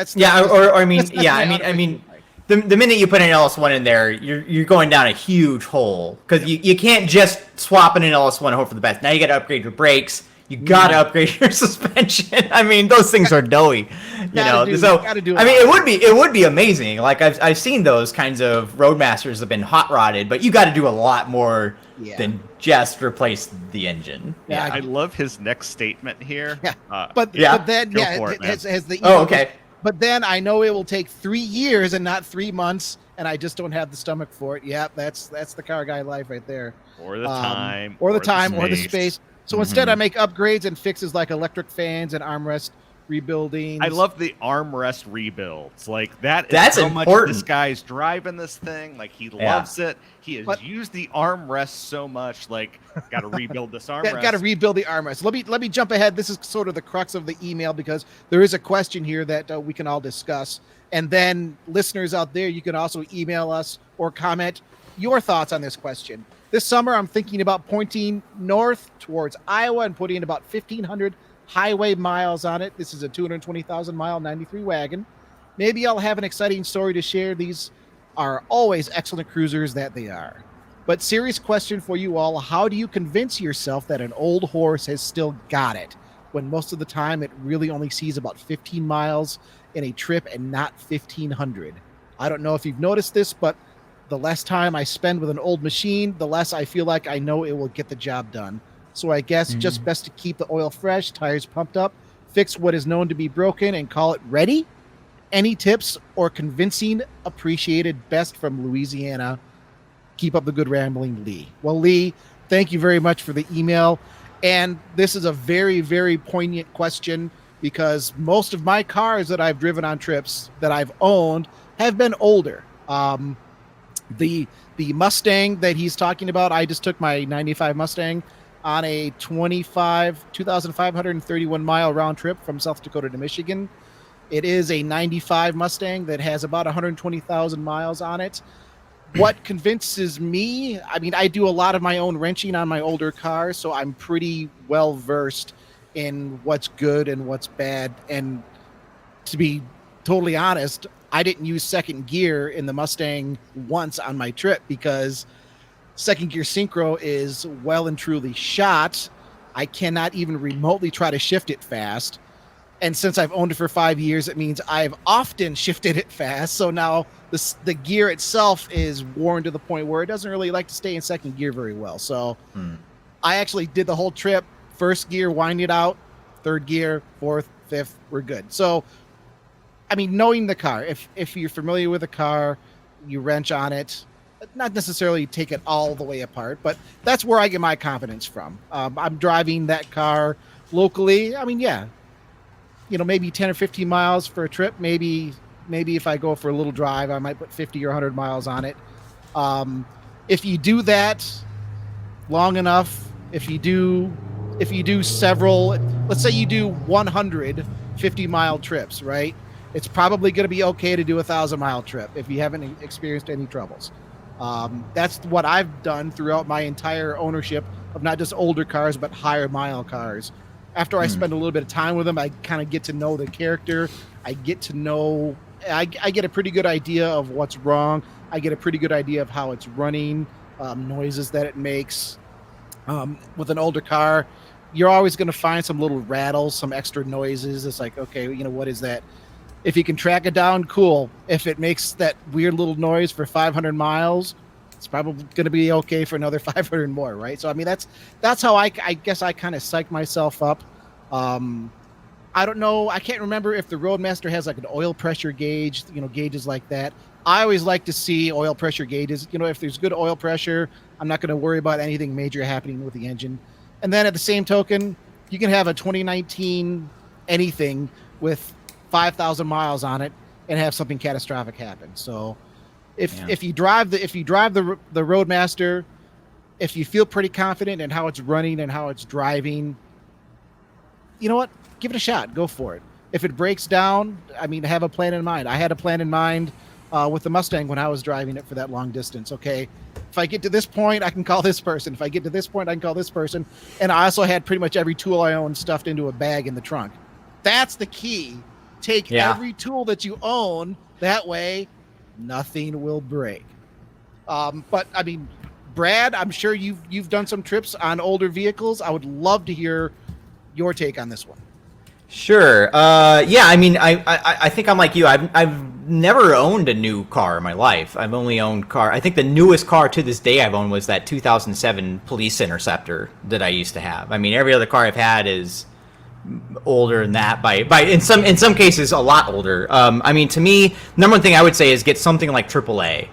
minute you put an LS1 in there, you're going down a huge hole, because you can't just swap in an LS1 and hope for the best. Now you got to upgrade your brakes. You got to upgrade your suspension. I mean, those things are doughy, it would be amazing. Like I've seen those kinds of Roadmasters have been hot rodded, but you got to do a lot more than just replace the engine. Yeah, I love his next statement here. But then has the okay. But then I know it will take 3 years and not 3 months, and I just don't have the stomach for it. Yeah, that's the car guy life right there. Or the time. Or the space. So instead I make upgrades and fixes like electric fans and armrest rebuilding. I love the armrest rebuilds. Like that's how important. Much this guy's driving this thing. Like he loves it. He has used the armrest so much. Like, got to rebuild this armrest. Got to rebuild the armrest. Let me jump ahead. This is sort of the crux of the email, because there is a question here that we can all discuss. And then listeners out there, you can also email us or comment your thoughts on this question. This summer, I'm thinking about pointing north towards Iowa and putting about 1,500 highway miles on it. This is a 220,000 mile 93 wagon. Maybe I'll have an exciting story to share. These are always excellent cruisers that they are. But serious question for you all. How do you convince yourself that an old horse has still got it, when most of the time it really only sees about 15 miles in a trip and not 1,500? I don't know if you've noticed this, but the less time I spend with an old machine, the less I feel like I know it will get the job done. So I guess just best to keep the oil fresh, tires pumped up, fix what is known to be broken, and call it ready. Any tips or convincing appreciated. Best from Louisiana. Keep up the good rambling, Lee. Well, Lee, thank you very much for the email. And this is a very, very poignant question, because most of my cars that I've driven on trips that I've owned have been older. The Mustang that he's talking about, I just took my 95 Mustang on a 2,531 mile round trip from South Dakota to Michigan. It is a 95 Mustang that has about 120,000 miles on it. What convinces me, I mean, I do a lot of my own wrenching on my older cars, so I'm pretty well versed in what's good and what's bad. And to be totally honest, I didn't use second gear in the Mustang once on my trip, because second gear synchro is well and truly shot. I cannot even remotely try to shift it fast. And since I've owned it for 5 years, it means I've often shifted it fast. So now the gear itself is worn to the point where it doesn't really like to stay in second gear very well. So I actually did the whole trip. First gear, wind it out. Third gear, fourth, fifth, we're good. So, I mean, knowing the car, if you're familiar with the car, you wrench on it, not necessarily take it all the way apart, but that's where I get my confidence from. I'm driving that car locally. I mean, yeah, maybe 10 or 15 miles for a trip. Maybe if I go for a little drive, I might put 50 or 100 miles on it. If you do that long enough, if you do several, let's say you do 150 mile trips, right? It's probably going to be okay to do a 1,000-mile trip if you haven't experienced any troubles. That's what I've done throughout my entire ownership of not just older cars, but higher mile cars. After I spend a little bit of time with them, I kind of get to know the character. I get a pretty good idea of what's wrong. I get a pretty good idea of how it's running, noises that it makes. With an older car, you're always going to find some little rattles, some extra noises. It's like, okay, what is that? If you can track it down, cool. If it makes that weird little noise for 500 miles, it's probably going to be okay for another 500 more, right? So, I mean, that's how I guess I kind of psych myself up. I don't know. I can't remember if the Roadmaster has like an oil pressure gauge, gauges like that. I always like to see oil pressure gauges. If there's good oil pressure, I'm not going to worry about anything major happening with the engine. And then at the same token, you can have a 2019 anything with 5,000 miles on it and have something catastrophic happen. So if you drive the Roadmaster, if you feel pretty confident in how it's running and how it's driving, you know what? Give it a shot. Go for it. If it breaks down, have a plan in mind. I had a plan in mind with the Mustang when I was driving it for that long distance. Okay, if I get to this point, I can call this person. If I get to this point, I can call this person. And I also had pretty much every tool I own stuffed into a bag in the trunk. That's the key. Take every tool that you own. That way, nothing will break. But Brad, I'm sure you've done some trips on older vehicles. I would love to hear your take on this one. Sure. I think I'm like you. I've never owned a new car in my life. I've only owned car. I think the newest car to this day I've owned was that 2007 Police Interceptor that I used to have. Every other car I've had is older than that by in some cases a lot older. To me, number one thing I would say is get something like AAA,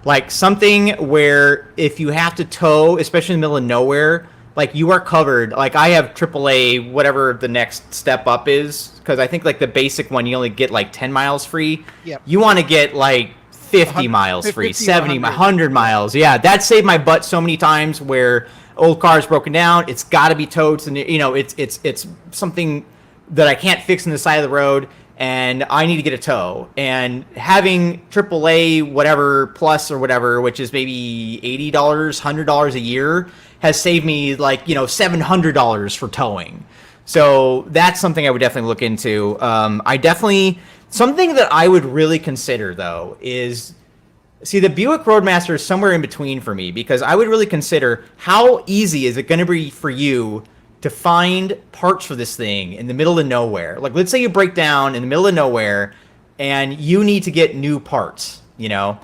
like something where if you have to tow, especially in the middle of nowhere, like you are covered. Like I have AAA, whatever the next step up is, because I think like the basic one you only get like 10 miles free. Yep. You want to get like 50 miles free, 70, 100 miles. Yeah, that saved my butt so many times where old car's broken down. It's got to be towed, and it's something that I can't fix on the side of the road, and I need to get a tow. And having AAA whatever plus or whatever, which is maybe $80, $100 a year, has saved me like $700 for towing. So that's something I would definitely look into. Something that I would really consider though is, see, the Buick Roadmaster is somewhere in between for me, because I would really consider how easy is it going to be for you to find parts for this thing in the middle of nowhere. Like let's say you break down in the middle of nowhere and you need to get new parts, to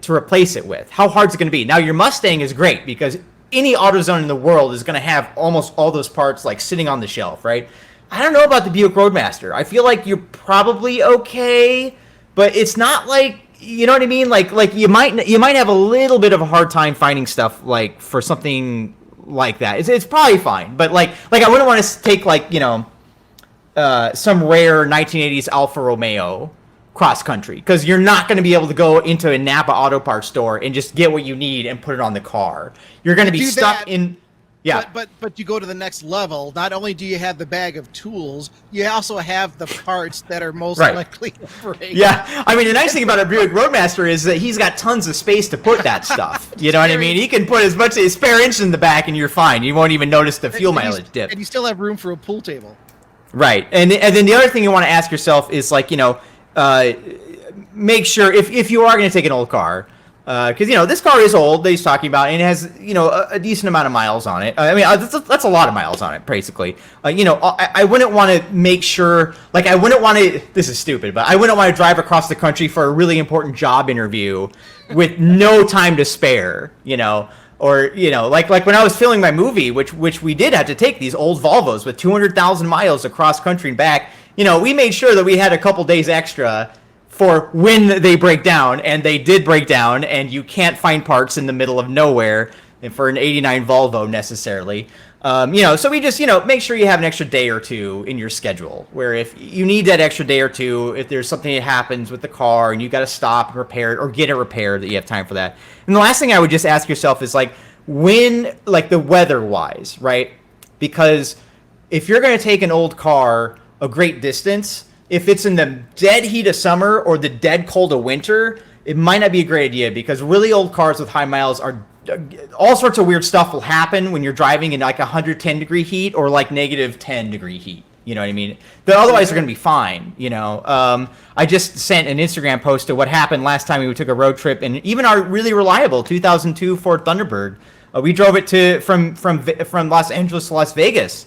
replace it with. How hard is it going to be? Now your Mustang is great because any AutoZone in the world is going to have almost all those parts like sitting on the shelf, right? I don't know about the Buick Roadmaster. I feel like you're probably okay, but it's not like, you know what I mean? Like you might have a little bit of a hard time finding stuff like for something like that. It's probably fine, but like I wouldn't want to take like some rare 1980s Alfa Romeo cross country, because you're not going to be able to go into a Napa Auto Parts store and just get what you need and put it on the car. You're going to be stuck in. Yeah, but you go to the next level. Not only do you have the bag of tools, you also have the parts that are most likely to break. Yeah, the nice thing about a Buick Roadmaster is that he's got tons of space to put that stuff. You know what I mean? He can put as much as spare inch in the back, and you're fine. You won't even notice the fuel mileage dip. And you still have room for a pool table. Right, and then the other thing you want to ask yourself is like make sure if you are going to take an old car. Because this car is old that he's talking about, and it has a decent amount of miles on it. That's a lot of miles on it, basically. I wouldn't want to make sure, like I wouldn't want to. This is stupid, but I wouldn't want to drive across the country for a really important job interview with no time to spare. Or like when I was filming my movie, which we did have to take these old Volvos with 200,000 miles across country and back. We made sure that we had a couple days extra for when they break down, and they did break down, and you can't find parts in the middle of nowhere and for an 89 Volvo necessarily. So we just, make sure you have an extra day or two in your schedule, where if you need that extra day or two, if there's something that happens with the car and you got to stop and repair it or get it repaired, that you have time for that. And the last thing I would just ask yourself is like, when, like the weather wise, right? Because if you're going to take an old car a great distance, if it's in the dead heat of summer or the dead cold of winter, it might not be a great idea, because really old cars with high miles are all sorts of weird stuff will happen when you're driving in like 110 degree heat or like negative 10 degree heat. You know what I mean? But otherwise they're going to be fine. I just sent an Instagram post to what happened last time we took a road trip, and even our really reliable 2002 Ford Thunderbird, we drove it from Los Angeles to Las Vegas.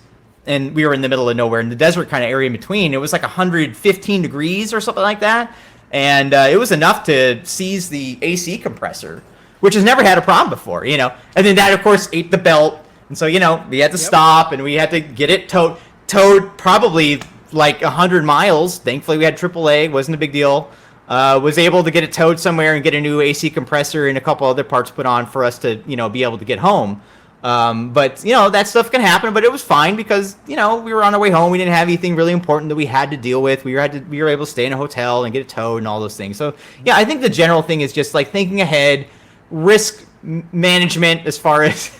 And we were in the middle of nowhere in the desert kind of area in between. It was like 115 degrees or something like that. And it was enough to seize the AC compressor, which has never had a problem before, And then that, of course, ate the belt. And so, we had to stop and we had to get it towed. towed probably like 100 miles. Thankfully, we had AAA. Wasn't a big deal. Was able to get it towed somewhere and get a new AC compressor and a couple other parts put on for us to, be able to get home. But, that stuff can happen, but it was fine because, we were on our way home. We didn't have anything really important that we had to deal with. We were able to stay in a hotel and get it towed and all those things. So, yeah, I think the general thing is just like thinking ahead, risk management as far as,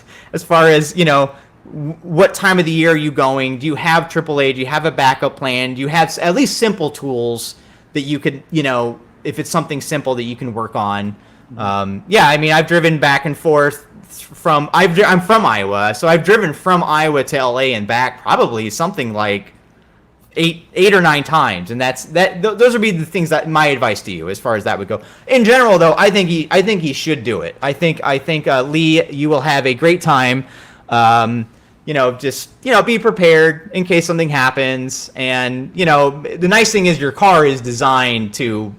what time of the year are you going? Do you have AAA? Do you have a backup plan? Do you have at least simple tools that you could, if it's something simple that you can work on? I've driven back and forth I'm from Iowa, so I've driven from Iowa to LA and back probably something like eight or 9 times, and those would be the things that my advice to you as far as that would go. In general, though, I think he should do it. I think Lee, you will have a great time. Be prepared in case something happens. And, the nice thing is your car is designed to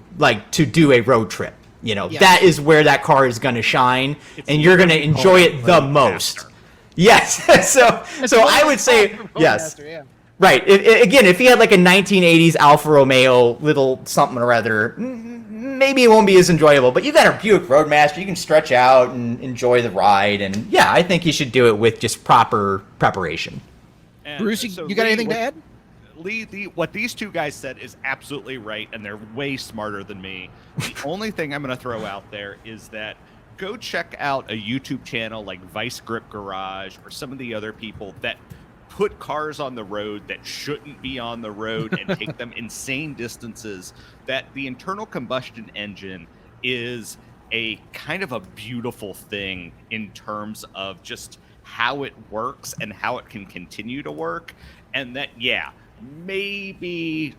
do a road trip. Yes. That is where that car is going to shine, and you're going to enjoy it the most. Yes. so I would say, yes. Yeah. Right. If he had like a 1980s Alfa Romeo little something or other, maybe it won't be as enjoyable. But you got a Buick Roadmaster, you can stretch out and enjoy the ride. And yeah, I think you should do it with just proper preparation. And Bruce, you got anything to add? Lee, what these two guys said is absolutely right, and they're way smarter than me. The only thing I'm going to throw out there is that go check out a YouTube channel like Vice Grip Garage or some of the other people that put cars on the road that shouldn't be on the road and take them insane distances. That the internal combustion engine is a kind of a beautiful thing in terms of just how it works and how it can continue to work. And that, maybe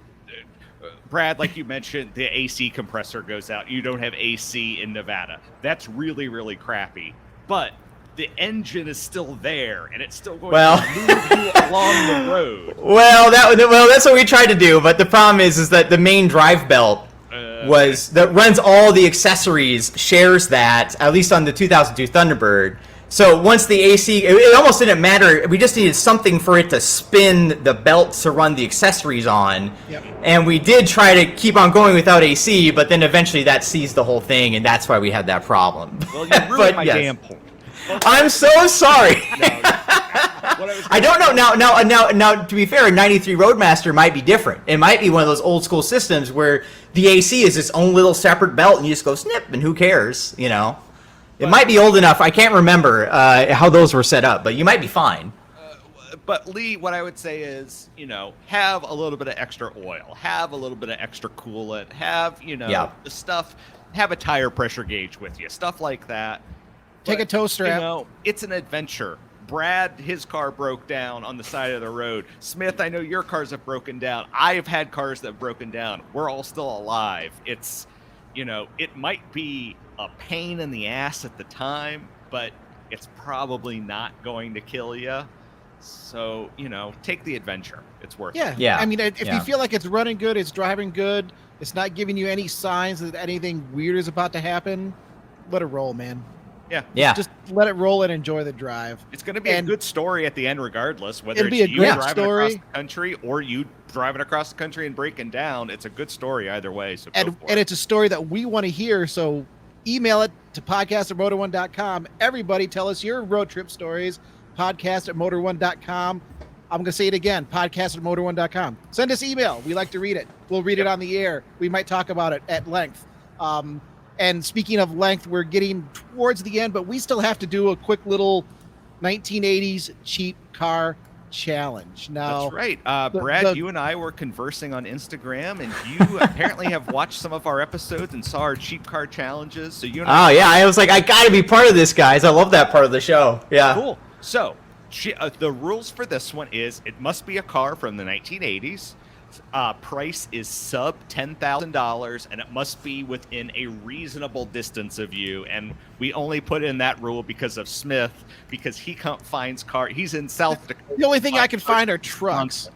Brad, like you mentioned, the AC compressor goes out. You don't have AC in Nevada. That's really, really crappy. But the engine is still there, and it's still going to move you along the road. Well, that's what we tried to do. But the problem is that the main drive belt that runs all the accessories shares that, at least on the 2002 Thunderbird. So once the AC, it almost didn't matter. We just needed something for it to spin the belt to run the accessories on. Yep. And we did try to keep on going without AC, but then eventually that seized the whole thing, and that's why we had that problem. Well, you ruined my damn point. I'm so sorry. I don't know. Now, to be fair, a 93 Roadmaster might be different. It might be one of those old school systems where the AC is its own little separate belt, and you just go snip, and who cares, It might be old enough. I can't remember how those were set up, but you might be fine. But Lee, what I would say is, have a little bit of extra oil, have a little bit of extra coolant, have, the stuff, have a tire pressure gauge with you, stuff like that. Take a tow strap. It's an adventure. Brad, his car broke down on the side of the road. Smith, I know your cars have broken down. I have had cars that have broken down. We're all still alive. It's, it might be a pain in the ass at the time, but it's probably not going to kill you. So, take the adventure. It's worth it. Yeah. I mean, if you feel like it's running good, it's driving good, it's not giving you any signs that anything weird is about to happen, let it roll, man. Yeah. Just let it roll and enjoy the drive. It's going to be a good story at the end, regardless. Whether it's you driving across the country or you driving across the country and breaking down, it's a good story either way. So and it's a story that we want to hear. So email it to podcast@motor1.com. Everybody, tell us your road trip stories. Podcast@motor1.com. I'm going to say it again. Podcast@motor1.com. Send us email. We like to read it. We'll read it on the air. We might talk about it at length. And speaking of length, we're getting towards the end, but we still have to do a quick little 1980s cheap car challenge. Now, that's right. Brad, you and I were conversing on Instagram, and you apparently have watched some of our episodes and saw our cheap car challenges. So you and I was like, I got to be part of this, guys. I love that part of the show. Yeah. Cool. So the rules for this one is it must be a car from the 1980s. Price is sub $10,000, and it must be within a reasonable distance of you. And we only put in that rule because of Smith, because he finds car. He's in South Dakota. The only thing I can find are trucks,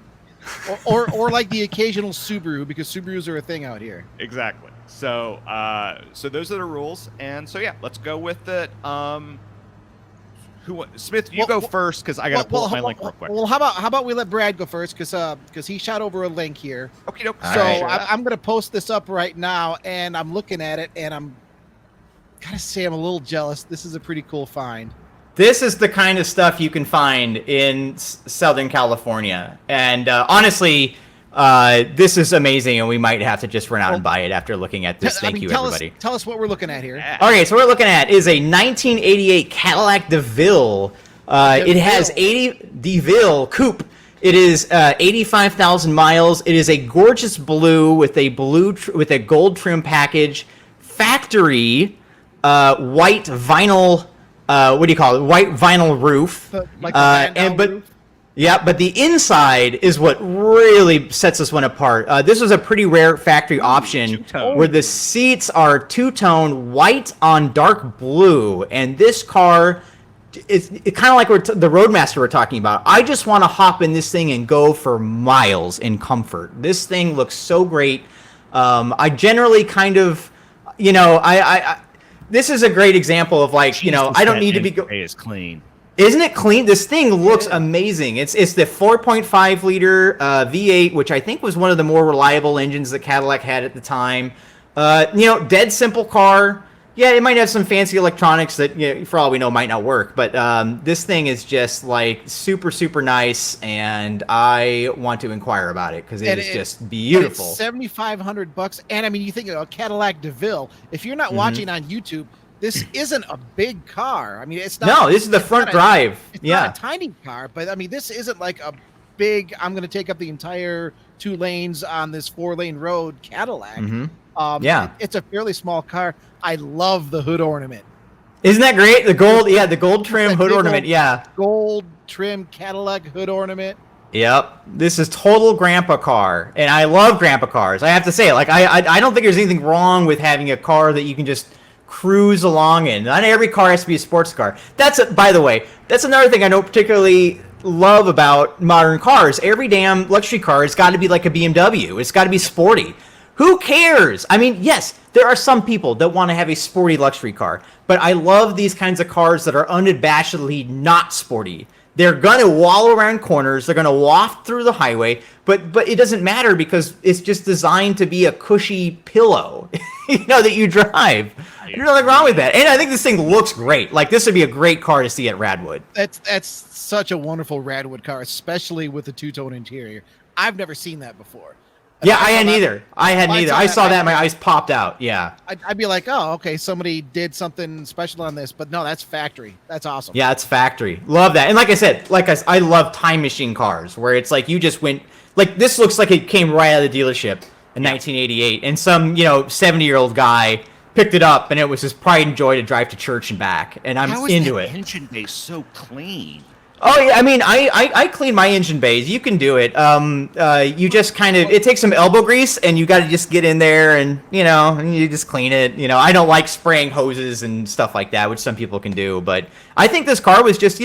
or like the occasional Subaru, because Subarus are a thing out here. Exactly. So those are the rules, and so let's go with it. Smith, you go first because I got to pull up my link real quick. Well, how about we let Brad go first because he shot over a link here. Okay, so I'm going to post this up right now, and I'm looking at it, and I'm gotta say I'm a little jealous. This is a pretty cool find. This is the kind of stuff you can find in Southern California, and honestly, this is amazing, and we might have to just run out and buy it after looking at this. Thank you, everybody. Tell us what we're looking at here. Okay, so what we're looking at is a 1988 Cadillac DeVille. It has DeVille Coupe. It is 85,000 miles. It is a gorgeous blue with a gold trim package, factory white vinyl. What do you call it? White vinyl roof. Roof? Yeah, but the inside is what really sets this one apart. This was a pretty rare factory option where the seats are two-tone white on dark blue, and this car is kind of like the Roadmaster we're talking about. I just want to hop in this thing and go for miles in comfort. This thing looks so great. I generally kind of, this is a great example of like, I don't need to be. Is clean. Isn't it clean? This thing looks amazing. It's the 4.5 liter V8, which I think was one of the more reliable engines that Cadillac had at the time. Dead simple car. Yeah, it might have some fancy electronics that, for all we know, might not work. But this thing is just like super, super nice, and I want to inquire about it because it is just beautiful. It's $7,500, and I mean, you think of a Cadillac DeVille. If you're not watching on YouTube, this isn't a big car. I mean, it's not. No, this is the front drive. It's not a tiny car, but I mean, this isn't like a big. I'm going to take up the entire 2 lanes on this 4-lane road Cadillac. It's a fairly small car. I love the hood ornament. Isn't that great? The gold, the gold trim hood ornament. Gold trim Cadillac hood ornament. Yep, this is total grandpa car, and I love grandpa cars. I have to say, like, I don't think there's anything wrong with having a car that you can just cruise along in. Not every car has to be a sports car. By the way, that's another thing I don't particularly love about modern cars. Every damn luxury car has got to be like a BMW. It's got to be sporty. Who cares? I mean, yes, there are some people that want to have a sporty luxury car, but I love these kinds of cars that are unabashedly not sporty. They're going to wallow around corners. They're going to waft through the highway, but it doesn't matter because it's just designed to be a cushy pillow, that you drive. There's nothing wrong with that. And I think this thing looks great. Like, this would be a great car to see at Radwood. That's such a wonderful Radwood car, especially with the 2-tone interior. I've never seen that before. Yeah, I had neither. I saw that and my eyes popped out. Yeah. I'd be like, oh, okay, somebody did something special on this. But no, that's factory. That's awesome. Yeah, it's factory. Love that. And like I said, I love time machine cars where it's like you just went, like this looks like it came right out of the dealership in 1988. And some, 70-year-old guy picked it up and it was his pride and joy to drive to church and back. And I'm into it. How is the engine bay so clean? Oh yeah, I mean, I clean my engine bays. You can do it. You just kind of, it takes some elbow grease, and you got to just get in there and you just clean it. I don't like spraying hoses and stuff like that, which some people can do. But I think this car was just,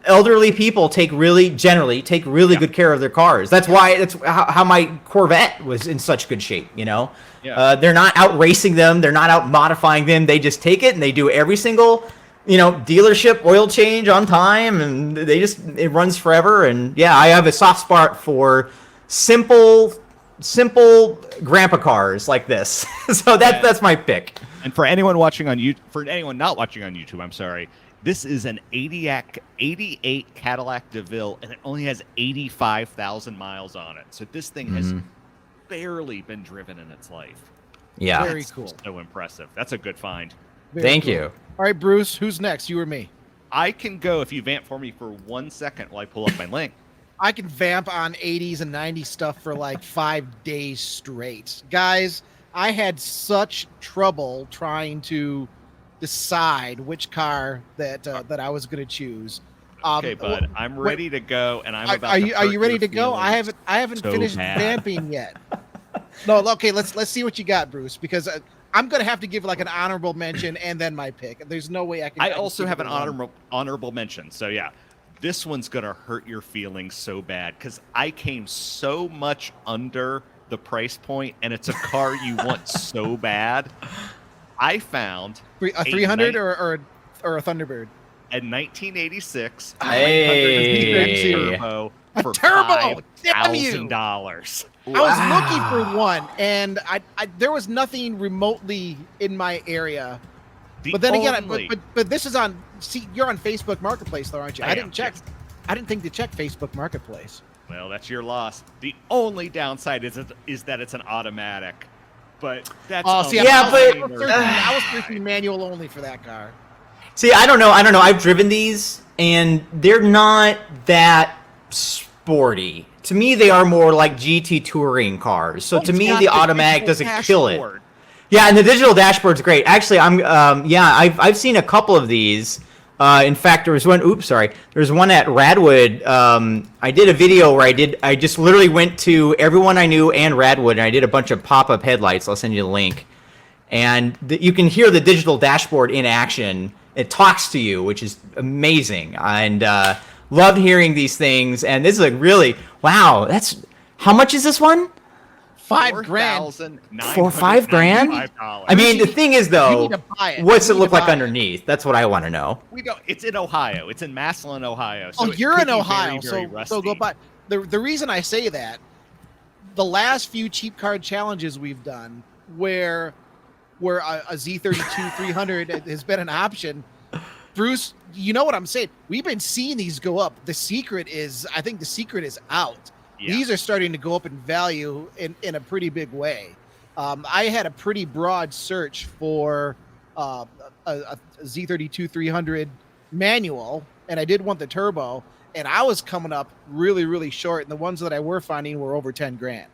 elderly people generally take really good care of their cars. That's how my Corvette was in such good shape. They're not out racing them, they're not out modifying them. They just take it and they do every single dealership oil change on time, and it runs forever. And yeah, I have a soft spot for simple grandpa cars like this. So that's my pick. And for anyone not watching on YouTube, I'm sorry. This is an 88 Cadillac DeVille, and it only has 85,000 miles on it. So this thing has barely been driven in its life. Yeah, very cool. So impressive. That's a good find. Thank you. All right, Bruce, who's next? You or me? I can go if you vamp for me for 1 second while I pull up my link. I can vamp on 80s and 90s stuff for like 5 days straight. Guys, I had such trouble trying to decide which car that I was going to choose. Okay, bud, I'm ready to go, and I'm about. Are you ready to go? I haven't finished vamping yet. No, okay, let's see what you got, Bruce, because I'm going to have to give like an honorable mention and then my pick. There's no way I can. I also have an honorable mention. So yeah, this one's going to hurt your feelings so bad because I came so much under the price point, and it's a car you want so bad. I found a 300 or a Thunderbird. a 1986 Hey. turbo for turbo! Damn you! $5,000. I was looking for one, and I there was nothing remotely in my area. But then again, but this is on. See, you're on Facebook Marketplace, though, aren't you? I didn't check. Yes. I didn't think to check Facebook Marketplace. Well, that's your loss. The only downside is that it's an automatic. But that's I was searching manual only for that car. See, I don't know. I've driven these, and they're not that sporty. To me, they are more like GT touring cars. So to me, the automatic doesn't kill it. Yeah, and the digital dashboard's great. Actually, I've seen a couple of these. In fact, there was one. There's one at Radwood. I did a video where I just literally went to everyone I knew and Radwood, and I did a bunch of pop-up headlights. I'll send you the link, and you can hear the digital dashboard in action. It talks to you, which is amazing, and loved hearing these things. And this is like really wow. That's how much is this one? $5,000. For $5,000? I mean, the thing is, though, what's it look like underneath? That's what I want to know. We don't. It's in Ohio. It's in Massillon, Ohio. So you're in Ohio, very so go by. The reason I say that, the last few cheap card challenges we've done, where a Z32 300 has been an option, Bruce, you know what I'm saying? We've been seeing these go up. I think the secret is out. Yeah. These are starting to go up in value in a pretty big way. I had a pretty broad search for a Z32 300 manual, and I did want the turbo, and I was coming up really, really short, and the ones that I were finding were over $10,000.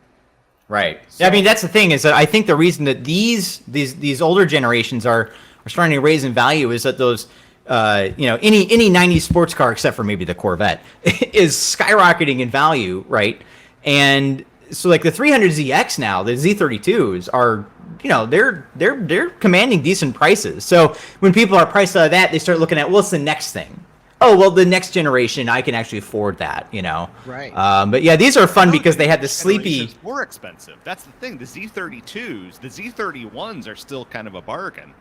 Right. So, I mean, that's the thing is that I think the reason that these older generations are starting to raise in value is that those any 90s sports car except for maybe the Corvette is skyrocketing in value, right? And so like the 300ZX now, the Z32s are, they're commanding decent prices. So when people are priced out of that, they start looking at what's the next thing. Oh, well, the next generation, I can actually afford that, Right. But yeah, these are fun because they have the sleepy. It's more expensive. That's the thing. The Z32s, the Z31s are still kind of a bargain.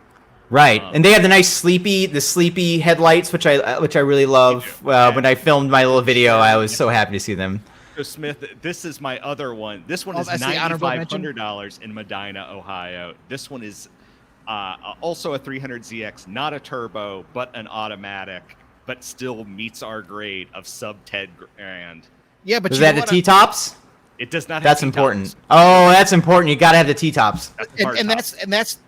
Right, and they have the sleepy headlights, which I really love. When I filmed my little video, I was so happy to see them. So Smith, this is my other one. This one is $9,500 in Medina, Ohio. This one is also a 300ZX, not a turbo, but an automatic, but still meets our grade of sub $10,000. Yeah, but is that the T-tops? It does not. That's important. Oh, that's important. You got to have the T-tops. And that's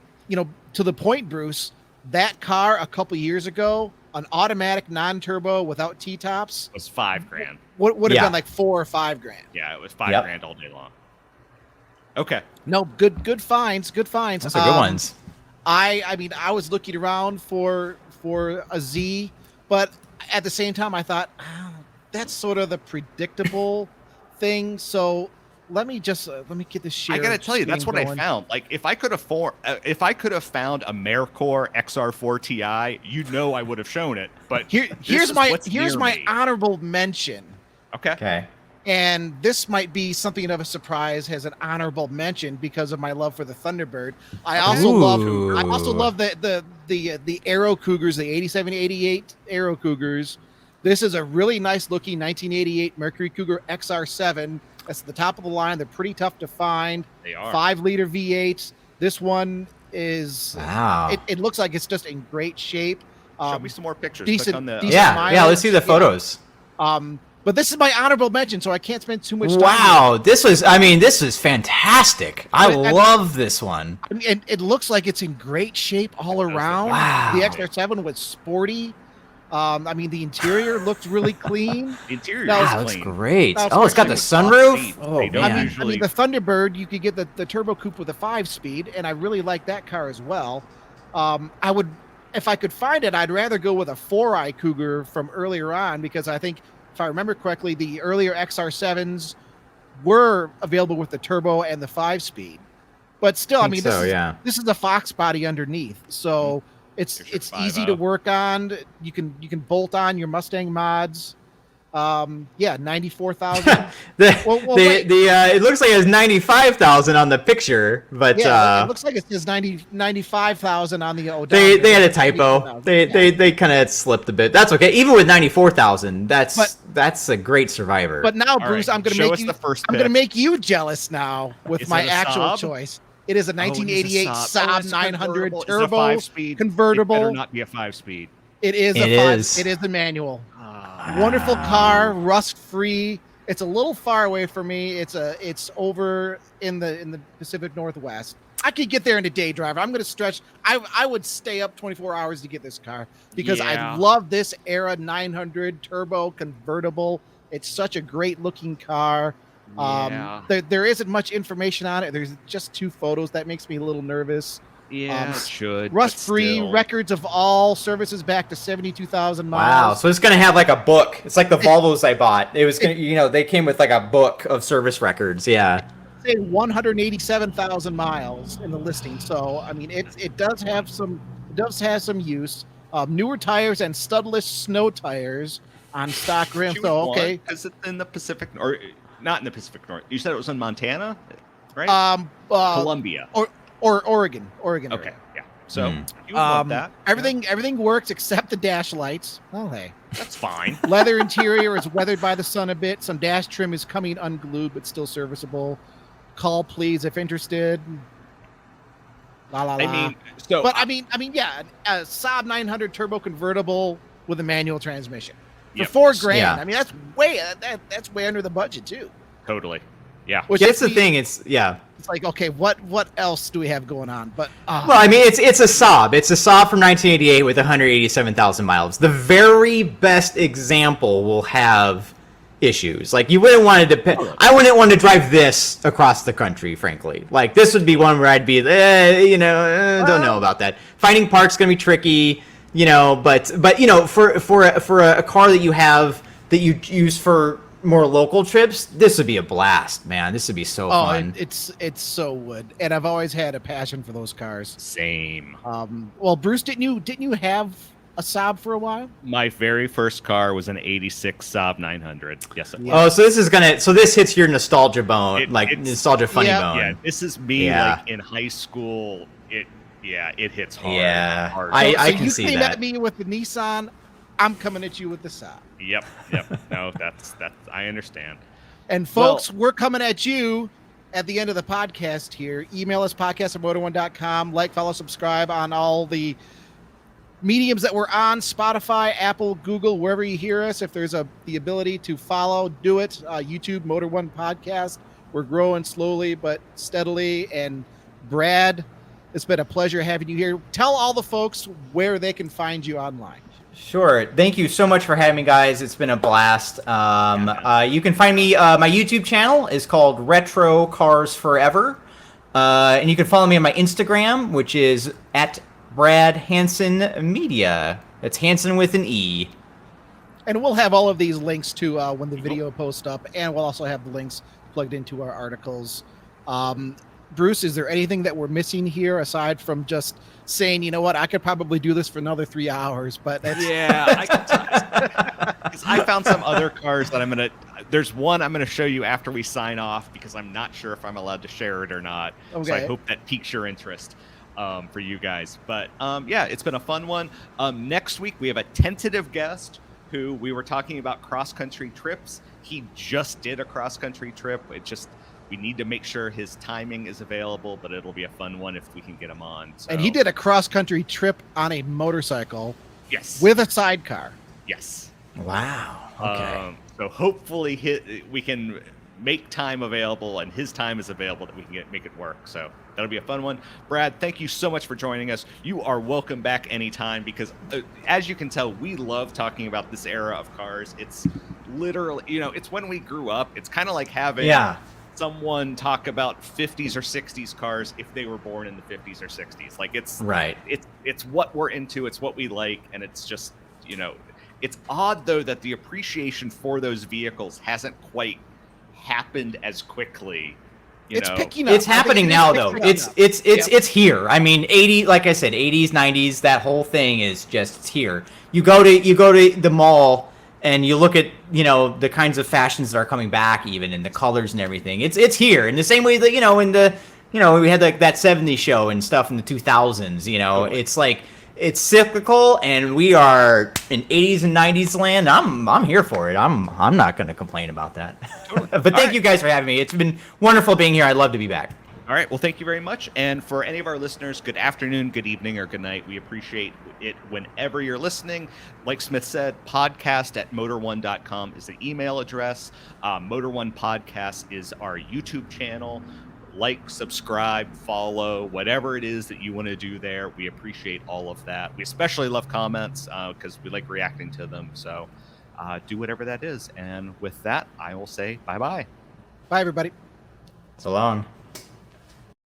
to the point, Bruce, that car a couple years ago, an automatic non-turbo without T-tops was $5,000. Would have been like $4,000 or $5,000. Yeah, it was $5,000 all day long. Okay. No, good finds. Good finds. Those are good ones. I mean, I was looking around for a Z, but at the same time, I thought that's sort of the predictable thing. So let me get this share. I gotta tell you, that's what I found. Like, if I could have found a AmeriCorps XR4 Ti, I would have shown it. But here's my honorable mention. Okay. And this might be something of a surprise as an honorable mention because of my love for the Thunderbird. I also love the Aero Cougars, the 87, 88 Aero Cougars. This is a really nice looking 1988 Mercury Cougar XR7. That's the top of the line. They're pretty tough to find. They are 5-liter V8s. This one is. Wow. It looks like it's just in great shape. Show me some more pictures. Decent yeah. Let's see the photos. But this is my honorable mention, so I can't spend too much time. Wow, this is fantastic. I love this one. And it looks like it's in great shape all around. Wow. The XR7 was sporty. The interior looked really clean. The interior looks great. Oh, it's got the sunroof. Oh, man. The Thunderbird, you could get the turbo coupe with a 5-speed, and I really like that car as well. If I could find it, I'd rather go with a 4i Cougar from earlier on, because I think, if I remember correctly, the earlier XR7s were available with the turbo and the 5-speed. But still, this is a Fox body underneath, so it's easy to work on. You can bolt on your Mustang mods. Yeah, 94,000. It looks like it's 95,000 on the picture, but yeah, it looks like it says 95,000 on the odometer. They had a typo. They kind of slipped a bit. That's okay. Even with 94,000, that's a great survivor. But now, Bruce, right, I'm going to make you jealous now with my actual choice. It is a 1988 Saab 900 turbo convertible. It better not be a 5-speed. It is It is the manual. Wonderful car, rust free. It's a little far away for me. It's over in the Pacific Northwest. I could get there in a day driver. I'm going to stretch. I would stay up 24 hours to get this car because I love this era 900 turbo convertible. It's such a great looking car. There isn't much information on it. There's just 2 photos. That makes me a little nervous. Yeah, it should. Rust-free, records of all services back to 72,000 miles. Wow, so it's going to have like a book. It's like the Volvos I bought. It was going to, they came with like a book of service records. Yeah. Say 187,000 miles in the listing. So, I mean, it does have some use. Newer tires and studless snow tires on stock rims. So, okay. Is it in the Pacific, or not in the Pacific North? You said it was in Montana, right? Columbia. Or Oregon. Okay, yeah. So you would love that. Everything works except the dash lights. Oh, hey, that's fine. Leather interior is weathered by the sun a bit. Some dash trim is coming unglued, but still serviceable. Call please if interested. La la la. I mean, yeah, a Saab 900 turbo convertible with a manual transmission for $4,000. Yeah. I mean, that's way under the budget too. Totally. Yeah. Which that's the thing. It's like, okay, what else do we have going on? But well, I mean, it's a Saab. It's a Saab from 1988 with 187,000 miles. The very best example will have issues. Like you wouldn't want to I wouldn't want to drive this across the country, frankly. Like this would be one where I'd be, don't know about that. Finding parts gonna be tricky, But for a car that you have that you use for more local trips, this would be a blast, man. This would be so fun. It's so wood, and I've always had a passion for those cars. Same. Well, Bruce, didn't you have a Saab for a while? My very first car was an '86 Saab 900. Yes, it was. Oh, so this hits your nostalgia bone, nostalgia funny bone. Yeah, this is me like in high school. It hits hard. Yeah, hard. I can see that. You came at me with the Nissan. I'm coming at you with the Saab. Yep. No, that's I understand. And folks, we're coming at you at the end of the podcast here. Email us podcast@motor1.com. Like, follow, subscribe on all the mediums that we're on: Spotify, Apple, Google, wherever you hear us. If there's the ability to follow, do it. YouTube, Motor One Podcast. We're growing slowly but steadily. And Brad, it's been a pleasure having you here. Tell all the folks where they can find you online. Sure. Thank you so much for having me, guys. It's been a blast. You can find me, my YouTube channel is called Retro Cars Forever. And you can follow me on my Instagram, which is at Brad Hansen Media. It's Hansen with an E. And we'll have all of these links to when the video posts up, and we'll also have the links plugged into our articles. Bruce, is there anything that we're missing here aside from just saying, you know what, I could probably do this for another 3 hours, but that's... I found some other cars that there's one I'm going to show you after we sign off because I'm not sure if I'm allowed to share it or not. Okay. So I hope that piques your interest for you guys. But it's been a fun one. Next week, we have a tentative guest who we were talking about cross-country trips. He just did a cross-country trip. We need to make sure his timing is available, but it'll be a fun one if we can get him on. So. And he did a cross-country trip on a motorcycle. Yes. With a sidecar. Yes. Wow. Okay. So hopefully we can make time available, and his time is available that we can make it work. So that'll be a fun one. Brad, thank you so much for joining us. You are welcome back anytime because, as you can tell, we love talking about this era of cars. It's literally, it's when we grew up. It's kind of like having... someone talk about 50s or 60s cars if they were born in the 50s or 60s. Like it's what we're into, it's what we like, and it's just, it's odd though that the appreciation for those vehicles hasn't quite happened as quickly. It's picking up. It's happening now though. It's here. I mean, 80, like I said, 80s, 90s, that whole thing is just here. You go to the mall and you look at, the kinds of fashions that are coming back, even in the colors and everything. It's here in the same way that, we had like that 70s show and stuff in the 2000s. It's like it's cyclical, and we are in 80s and 90s land. I'm here for it. I'm not going to complain about that. Totally. But thank you guys for having me. It's been wonderful being here. I'd love to be back. All right. Well, thank you very much. And for any of our listeners, good afternoon, good evening, or good night. We appreciate it whenever you're listening. Like Smith said, podcast@motor1.com is the email address. Motor One Podcast is our YouTube channel. Like, subscribe, follow, whatever it is that you want to do there. We appreciate all of that. We especially love comments because we like reacting to them. So do whatever that is. And with that, I will say bye-bye. Bye, everybody. So long.